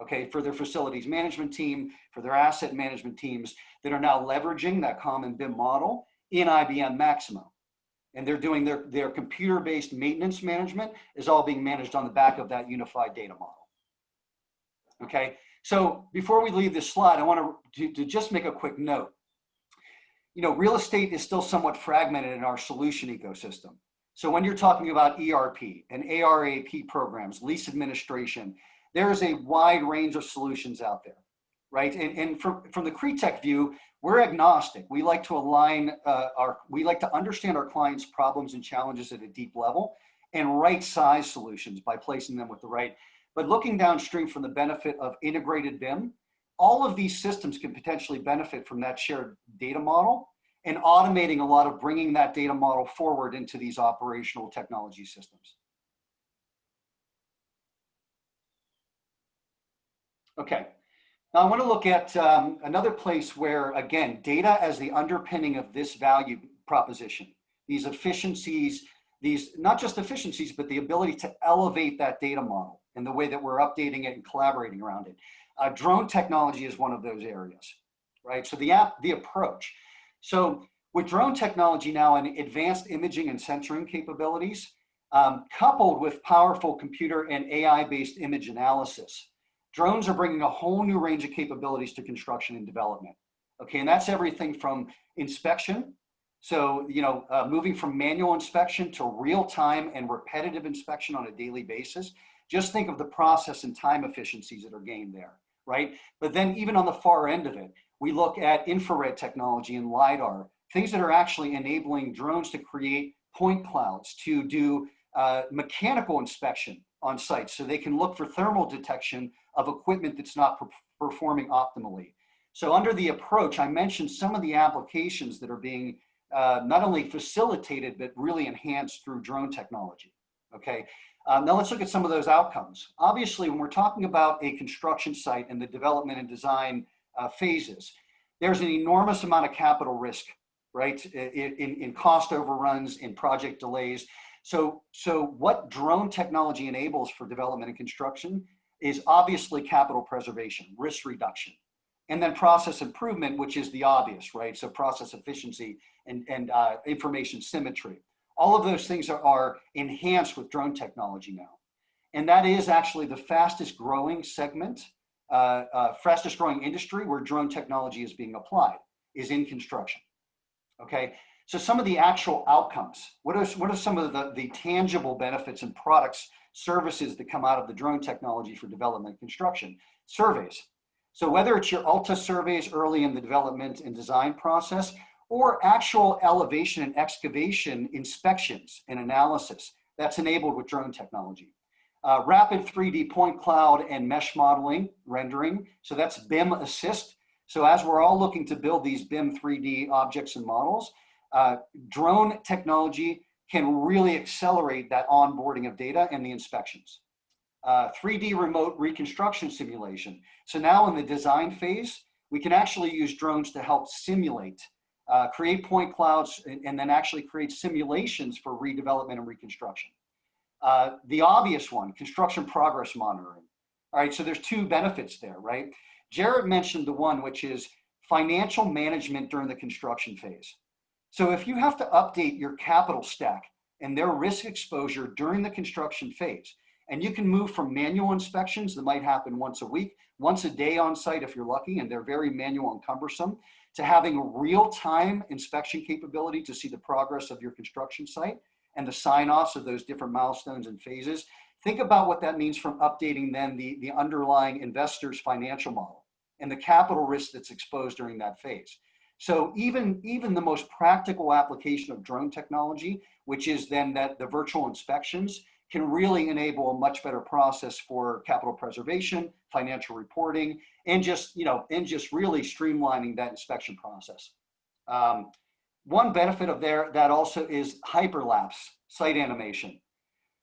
okay, for their facilities management team, for their asset management teams that are now leveraging that common BIM model in IBM Maximo. And they're doing their computer-based maintenance management is all being managed on the back of that unified data model. Okay, so before we leave this slide, I want to just make a quick note. You know, real estate is still somewhat fragmented in our solution ecosystem. So when you're talking about ERP and ARAP programs, lease administration, there is a wide range of solutions out there, right? And from the Cretech view, we're agnostic. We like to align we like to understand our clients' problems and challenges at a deep level and right size solutions by placing them with the right. But looking downstream from the benefit of integrated BIM, all of these systems can potentially benefit from that shared data model and automating a lot of bringing that data model forward into these operational technology systems. Okay, now I want to look at another place where, again, data as the underpinning of this value proposition, these efficiencies, these not just efficiencies, but the ability to elevate that data model and the way that we're updating it and collaborating around it. Drone technology is one of those areas, right? So the approach. So with drone technology now and advanced imaging and sensoring capabilities, coupled with powerful computer and AI-based image analysis, drones are bringing a whole new range of capabilities to construction and development. Okay, and that's everything from inspection. So, moving from manual inspection to real-time and repetitive inspection on a daily basis. Just think of the process and time efficiencies that are gained there, right? But then even on the far end of it, we look at infrared technology and LiDAR, things that are actually enabling drones to create point clouds, to do mechanical inspection on site so they can look for thermal detection of equipment that's not performing optimally. So under the approach, I mentioned some of the applications that are being not only facilitated, but really enhanced through drone technology, okay? Now let's look at some of those outcomes. Obviously, when we're talking about a construction site and the development and design phases, there's an enormous amount of capital risk, right? In cost overruns, in project delays. So what drone technology enables for development and construction is obviously capital preservation, risk reduction, and then process improvement, which is the obvious, right? So process efficiency and information symmetry. All of those things are enhanced with drone technology now. And that is actually the fastest growing segment, fastest growing industry where drone technology is being applied, is in construction, okay? So some of the actual outcomes, what are some of the tangible benefits and products, services that come out of the drone technology for development and construction? Surveys. So whether it's your ALTA surveys early in the development and design process, or actual elevation and excavation inspections and analysis, that's enabled with drone technology. Rapid 3D point cloud and mesh modeling, rendering, so that's BIM assist. So as we're all looking to build these BIM 3D objects and models, drone technology can really accelerate that onboarding of data and the inspections. 3D remote reconstruction simulation. So now in the design phase, we can actually use drones to help simulate, create point clouds, and then actually create simulations for redevelopment and reconstruction. The obvious one, construction progress monitoring. All right, so there's two benefits there, right? Jared mentioned the one, which is financial management during the construction phase. So if you have to update your capital stack and their risk exposure during the construction phase, and you can move from manual inspections that might happen once a week, once a day on site if you're lucky, and they're very manual and cumbersome, to having real-time inspection capability to see the progress of your construction site and the sign-offs of those different milestones and phases. Think about what that means from updating then the underlying investor's financial model and the capital risk that's exposed during that phase. So even the most practical application of drone technology, which is then that the virtual inspections, can really enable a much better process for capital preservation, financial reporting, and just really streamlining that inspection process. One benefit of that also is hyperlapse site animation.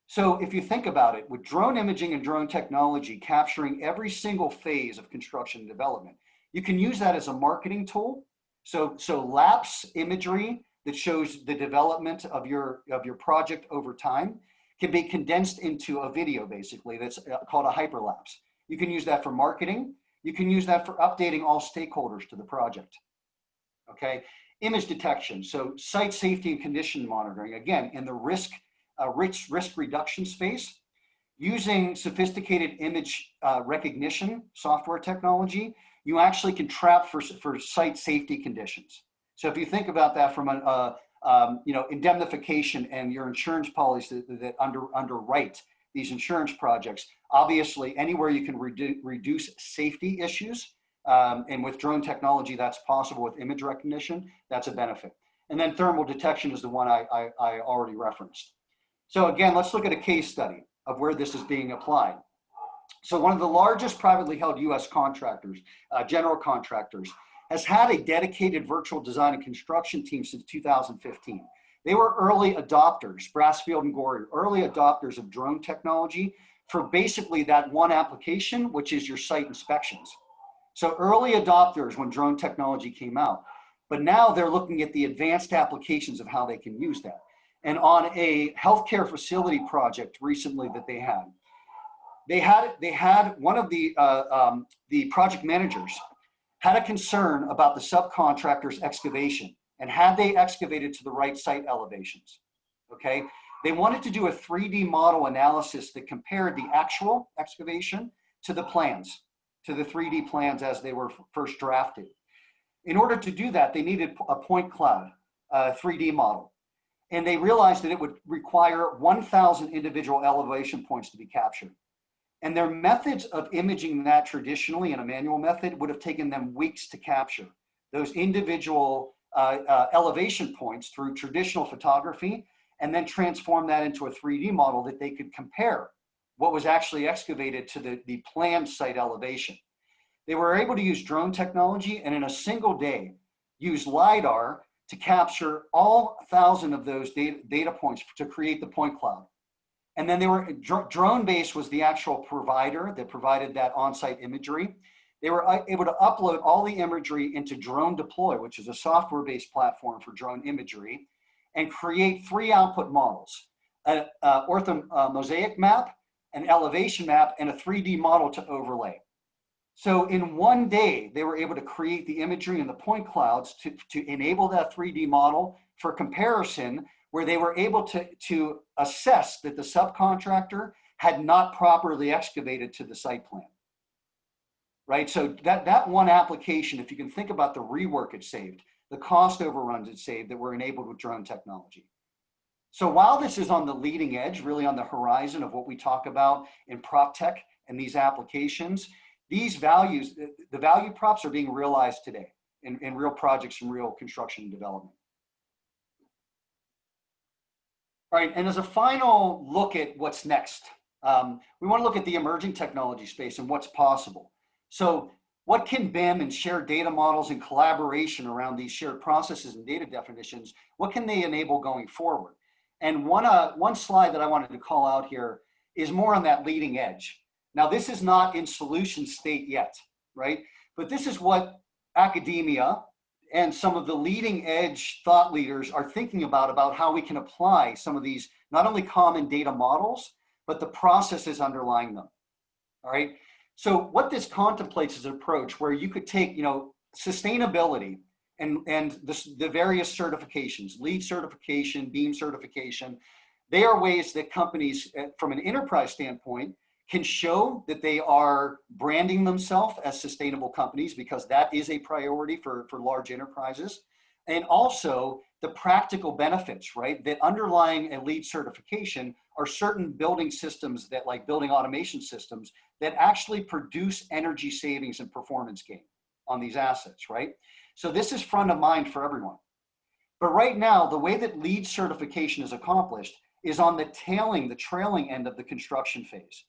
So if you think about it, with drone imaging and drone technology capturing every single phase of construction and development, you can use that as a marketing tool. So lapse imagery that shows the development of your project over time can be condensed into a video, basically, that's called a hyperlapse. You can use that for marketing. You can use that for updating all stakeholders to the project, okay? Image detection, so site safety and condition monitoring, again, in the risk reduction space, using sophisticated image recognition software technology, you actually can trap for site safety conditions. So if you think about that from an indemnification and your insurance policy that underwrite these insurance projects, obviously anywhere you can reduce safety issues, and with drone technology that's possible with image recognition, that's a benefit. And then thermal detection is the one I already referenced. So again, let's look at a case study of where this is being applied. So one of the largest privately held US contractors, general contractors, has had a dedicated virtual design and construction team since 2015. They were early adopters, Brassfield and Gorey, early adopters of drone technology for basically that one application, which is your site inspections. So early adopters when drone technology came out, but now they're looking at the advanced applications of how they can use that. And on a healthcare facility project recently that they had, they had one of the project managers had a concern about the subcontractor's excavation and had they excavated to the right site elevations, okay? They wanted to do a 3D model analysis that compared the actual excavation to the plans, to the 3D plans as they were first drafted. In order to do that, they needed a point cloud 3D model. And they realized that it would require 1,000 individual elevation points to be captured. And their methods of imaging that traditionally in a manual method would have taken them weeks to capture those individual elevation points through traditional photography, and then transform that into a 3D model that they could compare what was actually excavated to the planned site elevation. They were able to use drone technology and in a single day use LiDAR to capture all 1,000 of those data points to create the point cloud. And then they were, DroneBase was the actual provider that provided that on-site imagery. They were able to upload all the imagery into Drone Deploy, which is a software-based platform for drone imagery, and create 3 output models, an orthomosaic map, an elevation map, and a 3D model to overlay. So in one day, they were able to create the imagery and the point clouds to enable that 3D model for comparison, where they were able to assess that the subcontractor had not properly excavated to the site plan, right? So that one application, if you can think about the rework it saved, the cost overruns it saved that were enabled with drone technology. So while this is on the leading edge, really on the horizon of what we talk about in prop tech and these applications, these values, the value props are being realized today in real projects and real construction and development. All right, and as a final look at what's next, we want to look at the emerging technology space and what's possible. So what can BIM and shared data models and collaboration around these shared processes and data definitions, what can they enable going forward? And one slide that I wanted to call out here is more on that leading edge. Now, this is not in solution state yet, right? But this is what academia and some of the leading edge thought leaders are thinking about how we can apply some of these, not only common data models, but the processes underlying them, all right? So what this contemplates is an approach where you could take, sustainability and the various certifications, LEED certification, BEAM certification. They are ways that companies, from an enterprise standpoint, can show that they are branding themselves as sustainable companies, because that is a priority for large enterprises. And also the practical benefits, right? That underlying a LEED certification are certain building systems that, like building automation systems, that actually produce energy savings and performance gain on these assets, right? So this is front of mind for everyone. But right now, the way that LEED certification is accomplished is on the trailing end of the construction phase.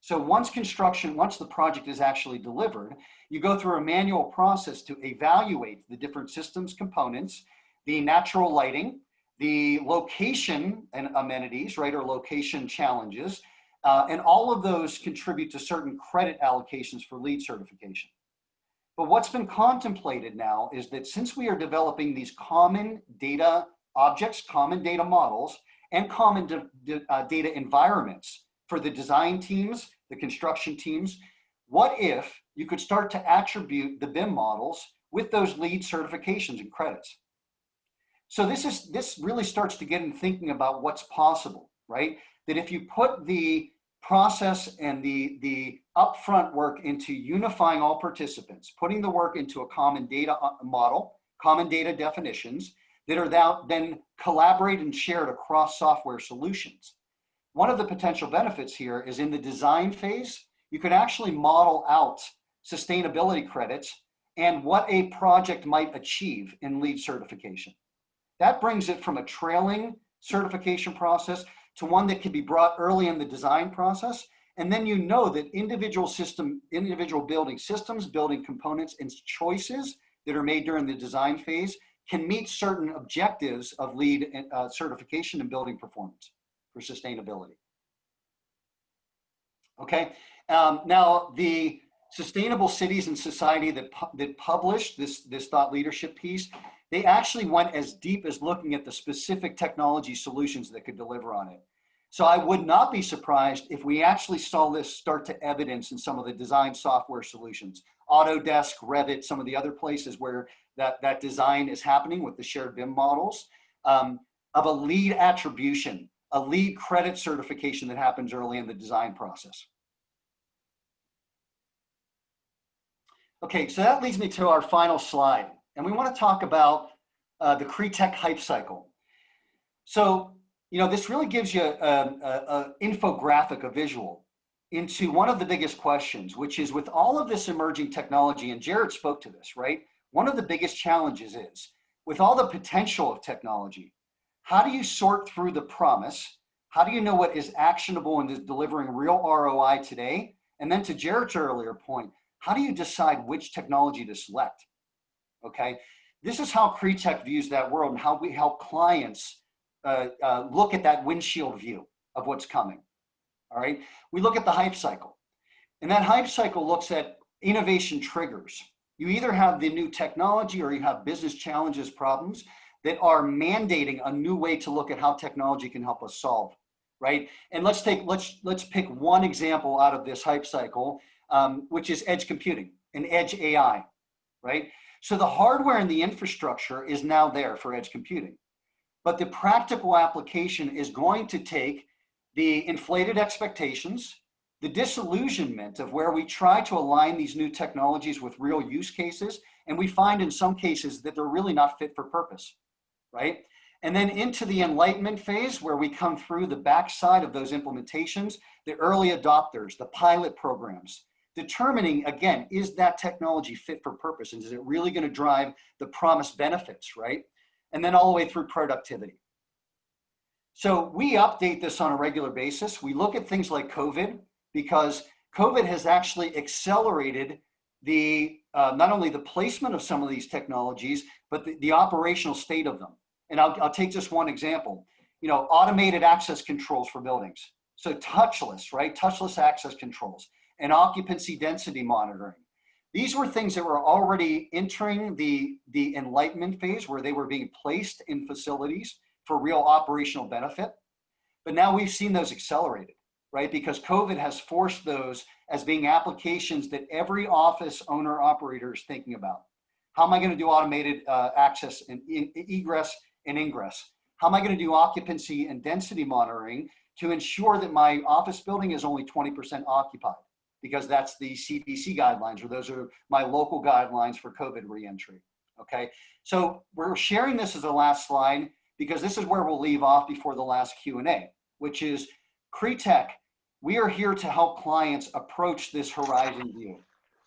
So once the project is actually delivered, you go through a manual process to evaluate the different systems components, the natural lighting, the location and amenities, right, or location challenges, and all of those contribute to certain credit allocations for LEED certification. But what's been contemplated now is that since we are developing these common data objects, common data models, and common data environments for the design teams, the construction teams, what if you could start to attribute the BIM models with those LEED certifications and credits? So this really starts to get in thinking about what's possible, right? That if you put the process and the upfront work into unifying all participants, putting the work into a common data model, common data definitions that are then collaborated and shared across software solutions. One of the potential benefits here is in the design phase, you could actually model out sustainability credits and what a project might achieve in LEED certification. That brings it from a trailing certification process to one that can be brought early in the design process. And then you know that individual building systems, building components, and choices that are made during the design phase can meet certain objectives of LEED certification and building performance for sustainability. Okay, now the Sustainable Cities and Society that published this thought leadership piece, they actually went as deep as looking at the specific technology solutions that could deliver on it. So I would not be surprised if we actually saw this start to evidence in some of the design software solutions, Autodesk, Revit, some of the other places where that design is happening with the shared BIM models, of a lead attribution, a lead credit certification that happens early in the design process. Okay, so that leads me to our final slide. And we want to talk about the Cretech hype cycle. So, you know, this really gives you an infographic, a visual into one of the biggest questions, which is with all of this emerging technology, and Jared spoke to this, right? One of the biggest challenges is with all the potential of technology, how do you sort through the promise? How do you know what is actionable and is delivering real ROI today? And then to Jared's earlier point, how do you decide which technology to select? Okay, this is how Cretech views that world and how we help clients look at that windshield view of what's coming. All right, we look at the hype cycle, and that hype cycle looks at innovation triggers. You either have the new technology or you have business challenges, problems that are mandating a new way to look at how technology can help us solve, right? And let's pick one example out of this hype cycle, which is edge computing and edge AI, right? So the hardware and the infrastructure is now there for edge computing, but the practical application is going to take the inflated expectations, the disillusionment of where we try to align these new technologies with real use cases, and we find in some cases that they're really not fit for purpose, right? And then into the enlightenment phase where we come through the backside of those implementations, the early adopters, the pilot programs, determining, again, is that technology fit for purpose? And is it really going to drive the promised benefits, right? And then all the way through productivity. So we update this on a regular basis. We look at things like COVID, because COVID has actually accelerated the not only the placement of some of these technologies, but the operational state of them. And I'll take just one example. You know, automated access controls for buildings. So touchless, right? Touchless access controls and occupancy density monitoring. These were things that were already entering the enlightenment phase where they were being placed in facilities for real operational benefit. But now we've seen those accelerated, right? Because COVID has forced those as being applications that every office owner operator is thinking about. How am I going to do automated access and egress and ingress? How am I going to do occupancy and density monitoring to ensure that my office building is only 20% occupied? Because that's the CDC guidelines, or those are my local guidelines for COVID reentry, okay? So we're sharing this as the last slide because this is where we'll leave off before the last Q&A, which is Cretech. We are here to help clients approach this horizon view,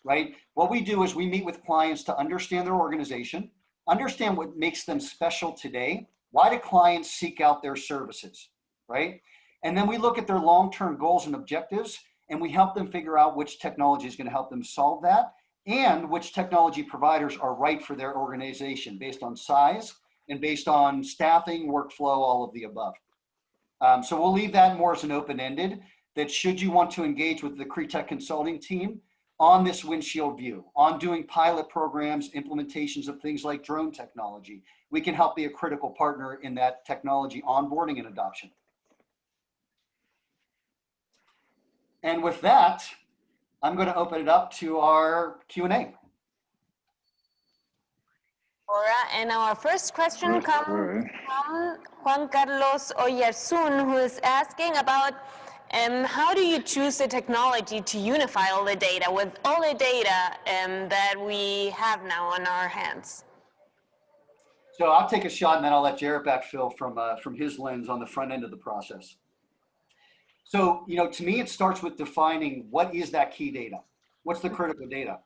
right? What we do is we meet with clients to understand their organization, understand what makes them special today. Why do clients seek out their services, right? And then we look at their long-term goals and objectives, and we help them figure out which technology is going to help them solve that, and which technology providers are right for their organization based on size and based on staffing, workflow, all of the above. So we'll leave that more as an open-ended, that should you want to engage with the Cretech consulting team on this windshield view, on doing pilot programs, implementations of things like drone technology, we can help be a critical partner in that technology onboarding and adoption. And with that, I'm going to open it up to our Q&A. And our first question comes from Juan Carlos Oyarsun, who is asking about how do you choose the technology to unify all the data with all the data that we have now on our hands? So I'll take a shot and then I'll let Jared backfill from his lens on the front end of the process. So, you know, to me, it starts with defining what is that key data? What's the critical data?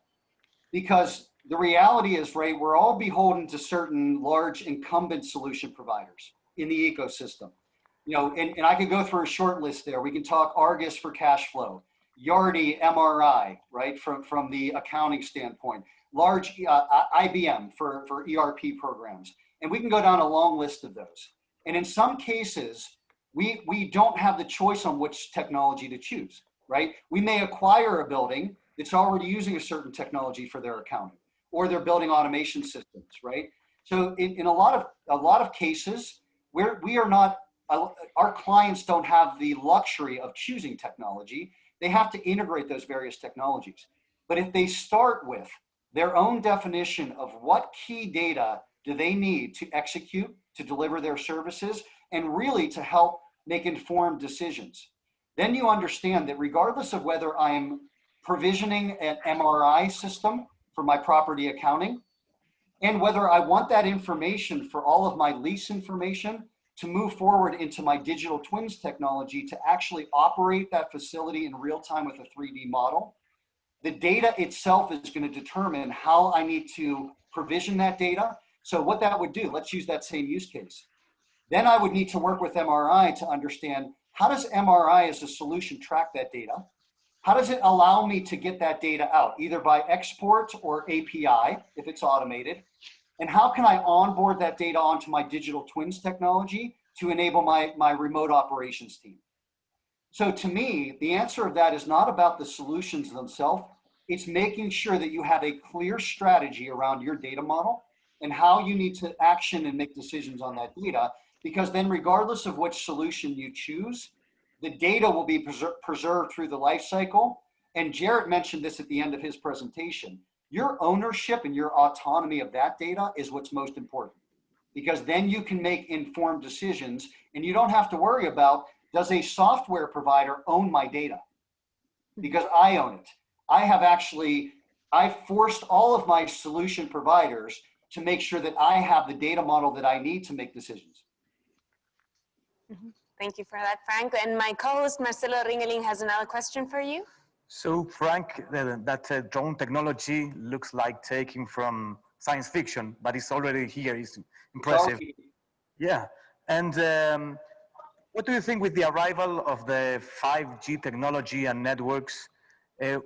Because the reality is, right, we're all beholden to certain large incumbent solution providers in the ecosystem. You know, and I could go through a short list there. We can talk Argus for cash flow, Yardi MRI, right, from the accounting standpoint, large IBM for ERP programs. And we can go down a long list of those. And in some cases, we don't have the choice on which technology to choose, right? We may acquire a building that's already using a certain technology for their accounting, or they're building automation systems, right? So in a lot of cases, we are not our clients don't have the luxury of choosing technology. They have to integrate those various technologies. But if they start with their own definition of what key data do they need to execute, to deliver their services, and really to help make informed decisions, then you understand that regardless of whether I'm provisioning an MRI system for my property accounting, and whether I want that information for all of my lease information to move forward into my digital twins technology to actually operate that facility in real time with a 3D model, the data itself is going to determine how I need to provision that data. So what that would do, let's use that same use case. Then I would need to work with MRI to understand, how does MRI as a solution track that data? How does it allow me to get that data out, either by export or API, if it's automated? And how can I onboard that data onto my digital twins technology to enable my remote operations team? So to me, the answer of that is not about the solutions themselves. It's making sure that you have a clear strategy around your data model and how you need to action and make decisions on that data, because then regardless of which solution you choose, the data will be preserved through the life cycle. And Jarrett mentioned this at the end of his presentation. Your ownership and your autonomy of that data is what's most important, because then you can make informed decisions and you don't have to worry about, does a software provider own my data? Because I own it. I forced all of my solution providers to make sure that I have the data model that I need to make decisions. Thank you for that, Frank. And my co-host Marcelo Ringeling has another question for you. So Frank, that drone technology looks like taking from science fiction, but it's already here. It's impressive. Yeah. And what do you think with the arrival of the 5G technology and networks?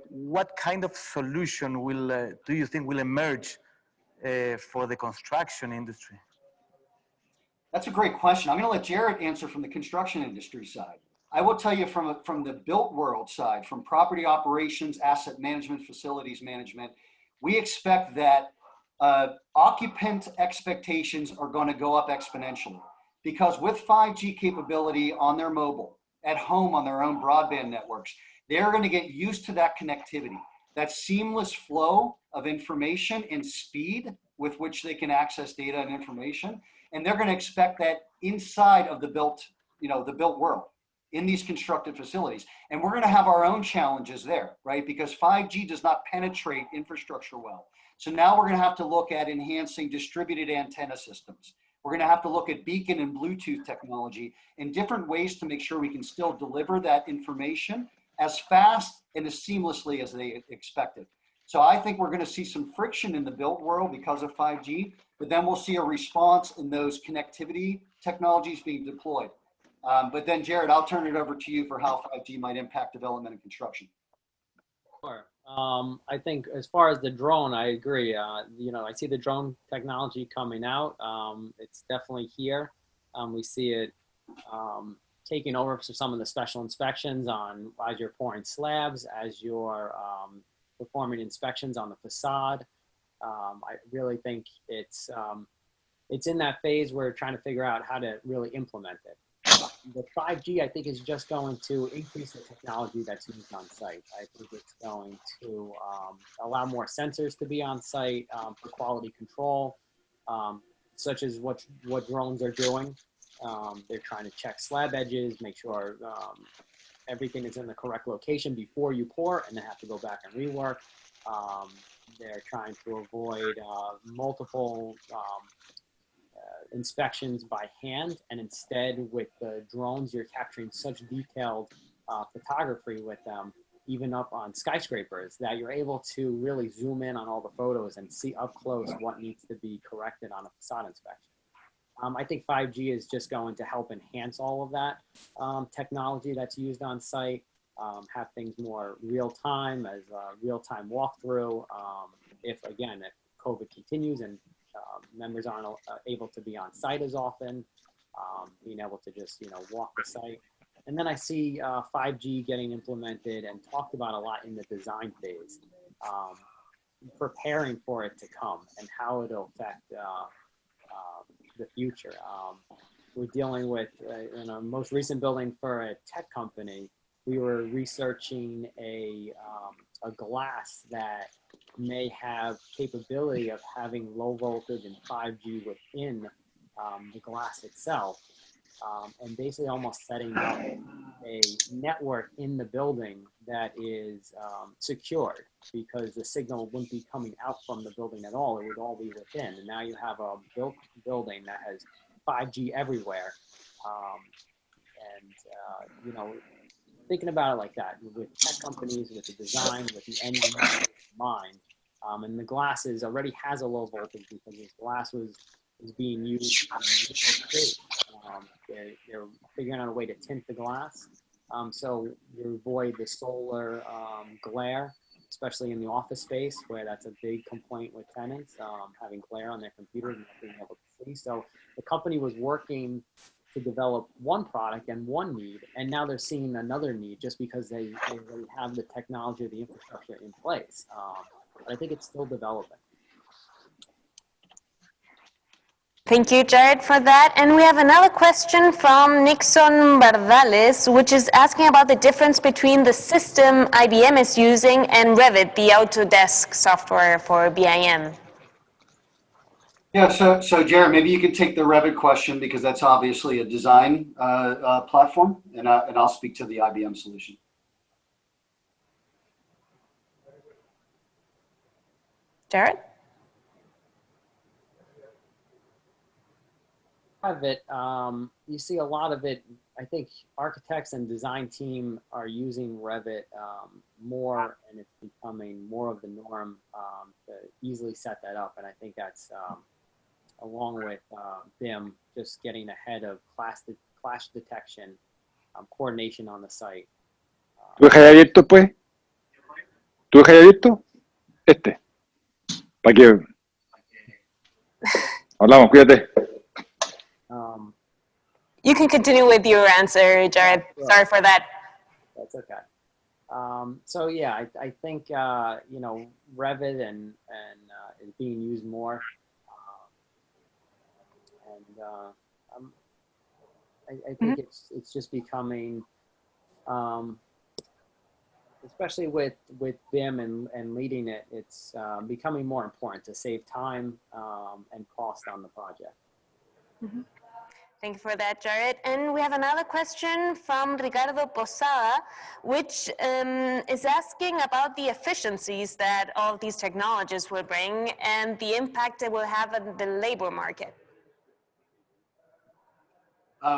What kind of solution do you think will emerge for the construction industry? That's a great question. I'm going to let Jarrett answer from the construction industry side. I will tell you from the built world side, from property operations, asset management, facilities management, we expect that occupant expectations are going to go up exponentially, because with 5G capability on their mobile, at home on their own broadband networks, they're going to get used to that connectivity, that seamless flow of information and speed with which they can access data and information. And they're going to expect that inside of the built world, in these constructed facilities. And we're going to have our own challenges there, right? Because 5G does not penetrate infrastructure well. So now we're going to have to look at enhancing distributed antenna systems. We're going to have to look at beacon and Bluetooth technology and different ways to make sure we can still deliver that information as fast and as seamlessly as they expected. So I think we're going to see some friction in the built world because of 5G, but then we'll see a response in those connectivity technologies being deployed. But then Jarrett, I'll turn it over to you for how 5G might impact development and construction. Sure. I think as far as the drone, I agree. I see the drone technology coming out. It's definitely here. We see it taking over for some of the special inspections as you're pouring slabs, as you're performing inspections on the facade. I really think it's in that phase where we're trying to figure out how to really implement it. The 5G, I think, is just going to increase the technology that's used on site. I think it's going to allow more sensors to be on site for quality control, such as what drones are doing. They're trying to check slab edges, make sure everything is in the correct location before you pour, and then have to go back and rework. They're trying to avoid multiple inspections by hand, and instead with the drones, you're capturing such detailed photography with them, even up on skyscrapers, that you're able to really zoom in on all the photos and see up close what needs to be corrected on a facade inspection. I think 5G is just going to help enhance all of that technology that's used on site, have things more real-time as real-time walkthrough. If COVID continues and members aren't able to be on site as often, being able to just walk the site. And then I see 5G getting implemented and talked about a lot in the design phase, preparing for it to come and how it'll affect the future. we're dealing with, in our most recent building for a tech company, we were researching a glass that may have capability of having low voltage and 5G within the glass itself, and basically almost setting up a network in the building that is secured, because the signal wouldn't be coming out from the building at all. It would all be within. And now you have a built building that has 5G everywhere. You know, thinking about it like that, with tech companies, with the design, with the end user in mind, and the glasses already has a low voltage because this glass was being used in New York State. They're figuring out a way to tint the glass, so you avoid the solar glare, especially in the office space where that's a big complaint with tenants, having glare on their computers and not being able to see. So the company was working to develop one product and one need, and now they're seeing another need just because they already have the technology or the infrastructure in place. But I think it's still developing. Thank you, Jared, for that. And we have another question from Nixon Bardales, which is asking about the difference between the system IBM is using and Revit, the Autodesk software for BIM. Yeah, so Jared, maybe you could take the Revit question because that's obviously a design platform, and I'll speak to the IBM solution. Jared? Revit, you see a lot of it. I think architects and design team are using Revit more, and it's becoming more of the norm to easily set that up. And I think that's along with BIM, just getting ahead of clash detection, coordination on the site. ¿Tú dejas abierto pues? ¿Tú dejas abierto? ¿Para qué? Hablamos, cuídate. You can continue with your answer, Jared. Sure. Sorry for that. That's okay. So yeah, I think you know, Revit and is being used more, I think it's just becoming, especially with BIM and leading it, it's becoming more important to save time and cost on the project. Mm-hmm. Thank you for that, Jared. And we have another question from Ricardo Posada, which is asking about the efficiencies that all these technologies will bring and the impact it will have on the labor market.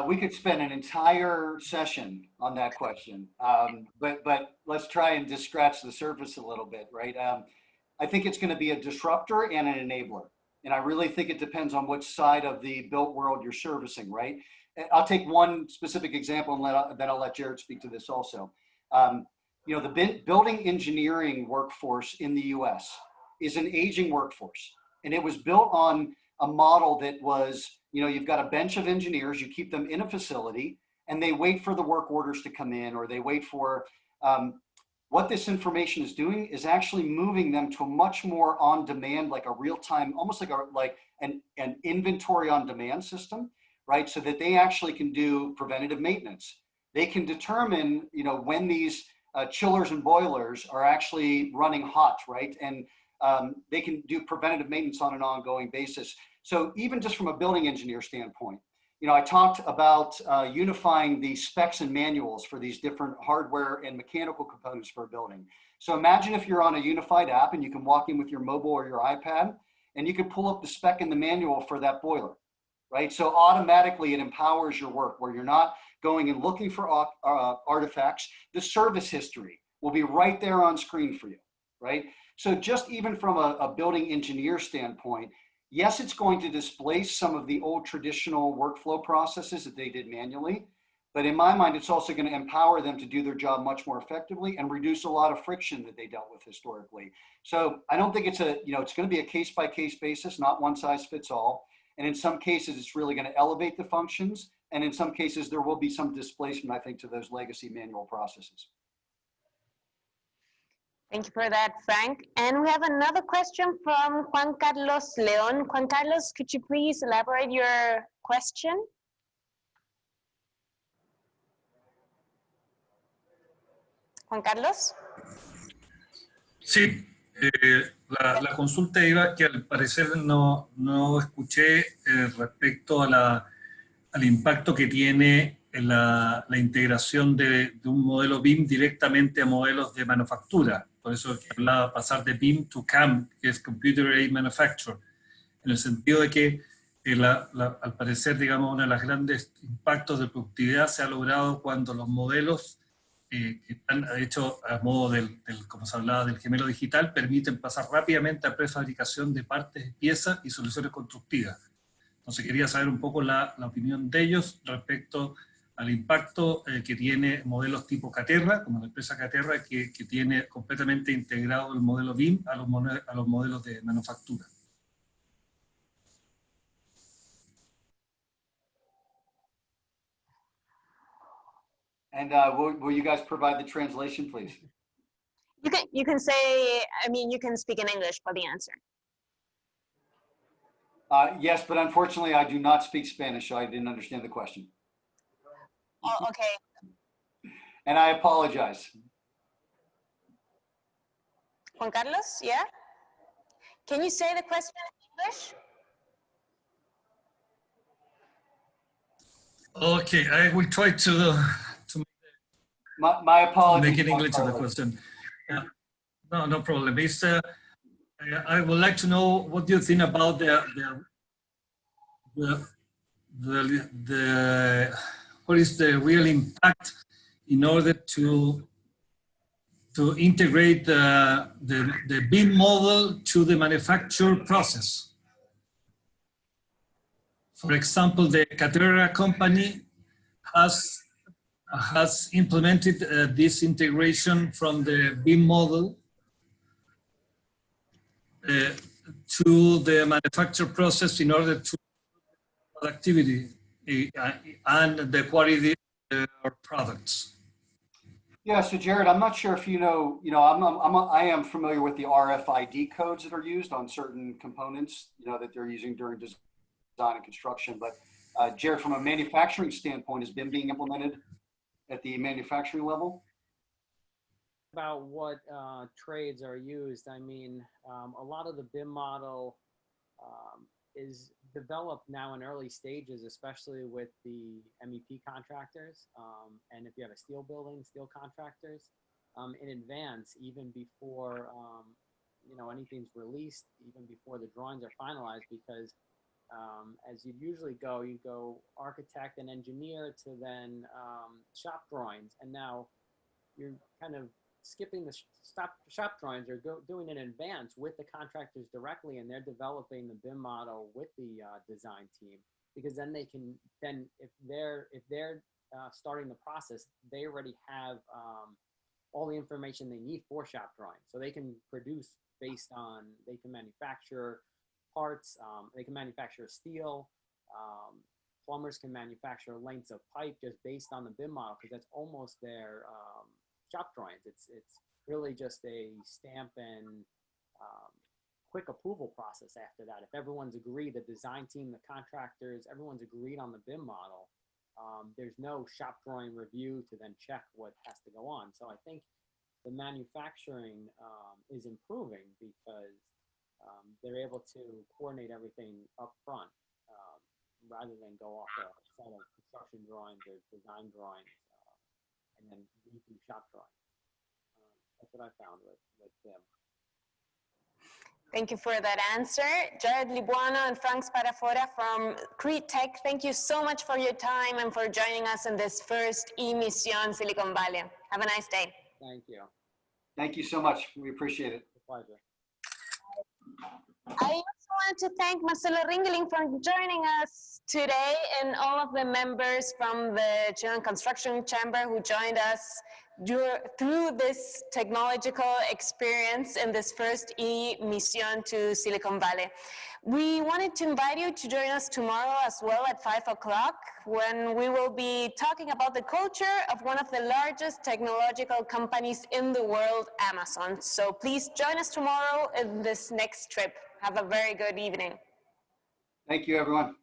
We could spend an entire session on that question, but let's try and just scratch the surface a little bit, right? I think it's going to be a disruptor and an enabler. And I really think it depends on which side of the built world you're servicing, right? I'll take one specific example and then I'll let Jared speak to this also. You know, the building engineering workforce in the US is an aging workforce. And it was built on a model that was, you know, you've got a bench of engineers, you keep them in a facility and they wait for the work orders to come in, or they wait for, what this information is doing is actually moving them to a much more on demand, like a real time, almost like an inventory on demand system, right? So that they actually can do preventative maintenance. They can determine, you know, when these chillers and boilers are actually running hot, right? And they can do preventative maintenance on an ongoing basis. So even just from a building engineer standpoint, you know, I talked about unifying the specs and manuals for these different hardware and mechanical components for a building. So imagine if you're on a unified app and you can walk in with your mobile or your iPad and you can pull up the spec and the manual for that boiler, right? So automatically it empowers your work where you're not going and looking for artifacts. The service history will be right there on screen for you, right? So just even from a building engineer standpoint, yes, it's going to displace some of the old traditional workflow processes that they did manually, but in my mind, it's also going to empower them to do their job much more effectively and reduce a lot of friction that they dealt with historically. So I don't think it's it's going to be a case-by-case basis, not one size fits all. And in some cases, it's really going to elevate the functions. And in some cases, there will be some displacement, I think, to those legacy manual processes. Thank you for that, Frank. And we have another question from Juan Carlos Leon. Juan Carlos, could you please elaborate your question? Juan Carlos? Sí, la consulta iba que al parecer no escuché respecto a al impacto que tiene la integración de un modelo BIM directamente a modelos de manufactura. Por eso que hablaba pasar de BIM to CAM, que es Computer Aided Manufacture, en el sentido de que al parecer, digamos, uno de los grandes impactos de productividad se ha logrado cuando los modelos que están hechos a modo como se hablaba, del gemelo digital, permiten pasar rápidamente a prefabricación de partes, piezas y soluciones constructivas. Entonces quería saber un poco la opinión de ellos respecto al impacto que tiene modelos tipo Caterra, como la empresa Caterra, que tiene completamente integrado el modelo BIM a los modelos de manufactura. And will you guys provide the translation, please? You can say, I mean, you can speak in English for the answer. Yes, but unfortunately I do not speak Spanish, so I didn't understand the question. Oh, okay. And I apologize. Juan Carlos, yeah? Can you say the question in English? Okay, I will try to My apologies. make it English to the question. No problem. It's, I would like to know what you think about what is the real impact in order to integrate the BIM model to the manufacture process. For example, the Caterra company has implemented this integration from the BIM model to the manufacture process in order to productivity and the quality of our products. Yeah, so Jared, I'm not sure if you know, I am familiar with the RFID codes that are used on certain components, that they're using during design and construction. But Jared, from a manufacturing standpoint, has BIM being implemented at the manufacturing level? About what trades are used, I mean, a lot of the BIM model is developed now in early stages, especially with the MEP contractors. And if you have a steel building, steel contractors, in advance, even before, anything's released, even before the drawings are finalized, because as you usually go, you go architect and engineer to then shop drawings. And now you're kind of skipping the shop drawings or doing it in advance with the contractors directly, and they're developing the BIM model with the design team, because then they can, if they're starting the process, they already have all the information they need for shop drawing. So they can produce based on, they can manufacture parts, they can manufacture steel, plumbers can manufacture lengths of pipe just based on the BIM model, because that's almost their shop drawings. It's really just a stamp and quick approval process after that. If everyone's agreed, the design team, the contractors, everyone's agreed on the BIM model, there's no shop drawing review to then check what has to go on. So I think the manufacturing is improving because they're able to coordinate everything up front rather than go off a set of construction drawings or design drawings and then do shop drawing. That's what I found with them. Thank you for that answer. Jared Libuano and Frank Spadafora from Crete Tech, thank you so much for your time and for joining us in this first E-Mission Silicon Valley. Have a nice day. Thank you. Thank you so much. We appreciate it. It's a pleasure. I also want to thank Marcelo Ringeling for joining us today, and all of the members from the Chilean Construction Chamber who joined us through this technological experience in this first E-Mission to Silicon Valley. We wanted to invite you to join us tomorrow as well at 5 o'clock, when we will be talking about the culture of one of the largest technological companies in the world, Amazon. So please join us tomorrow in this next trip. Have a very good evening. Thank you, everyone.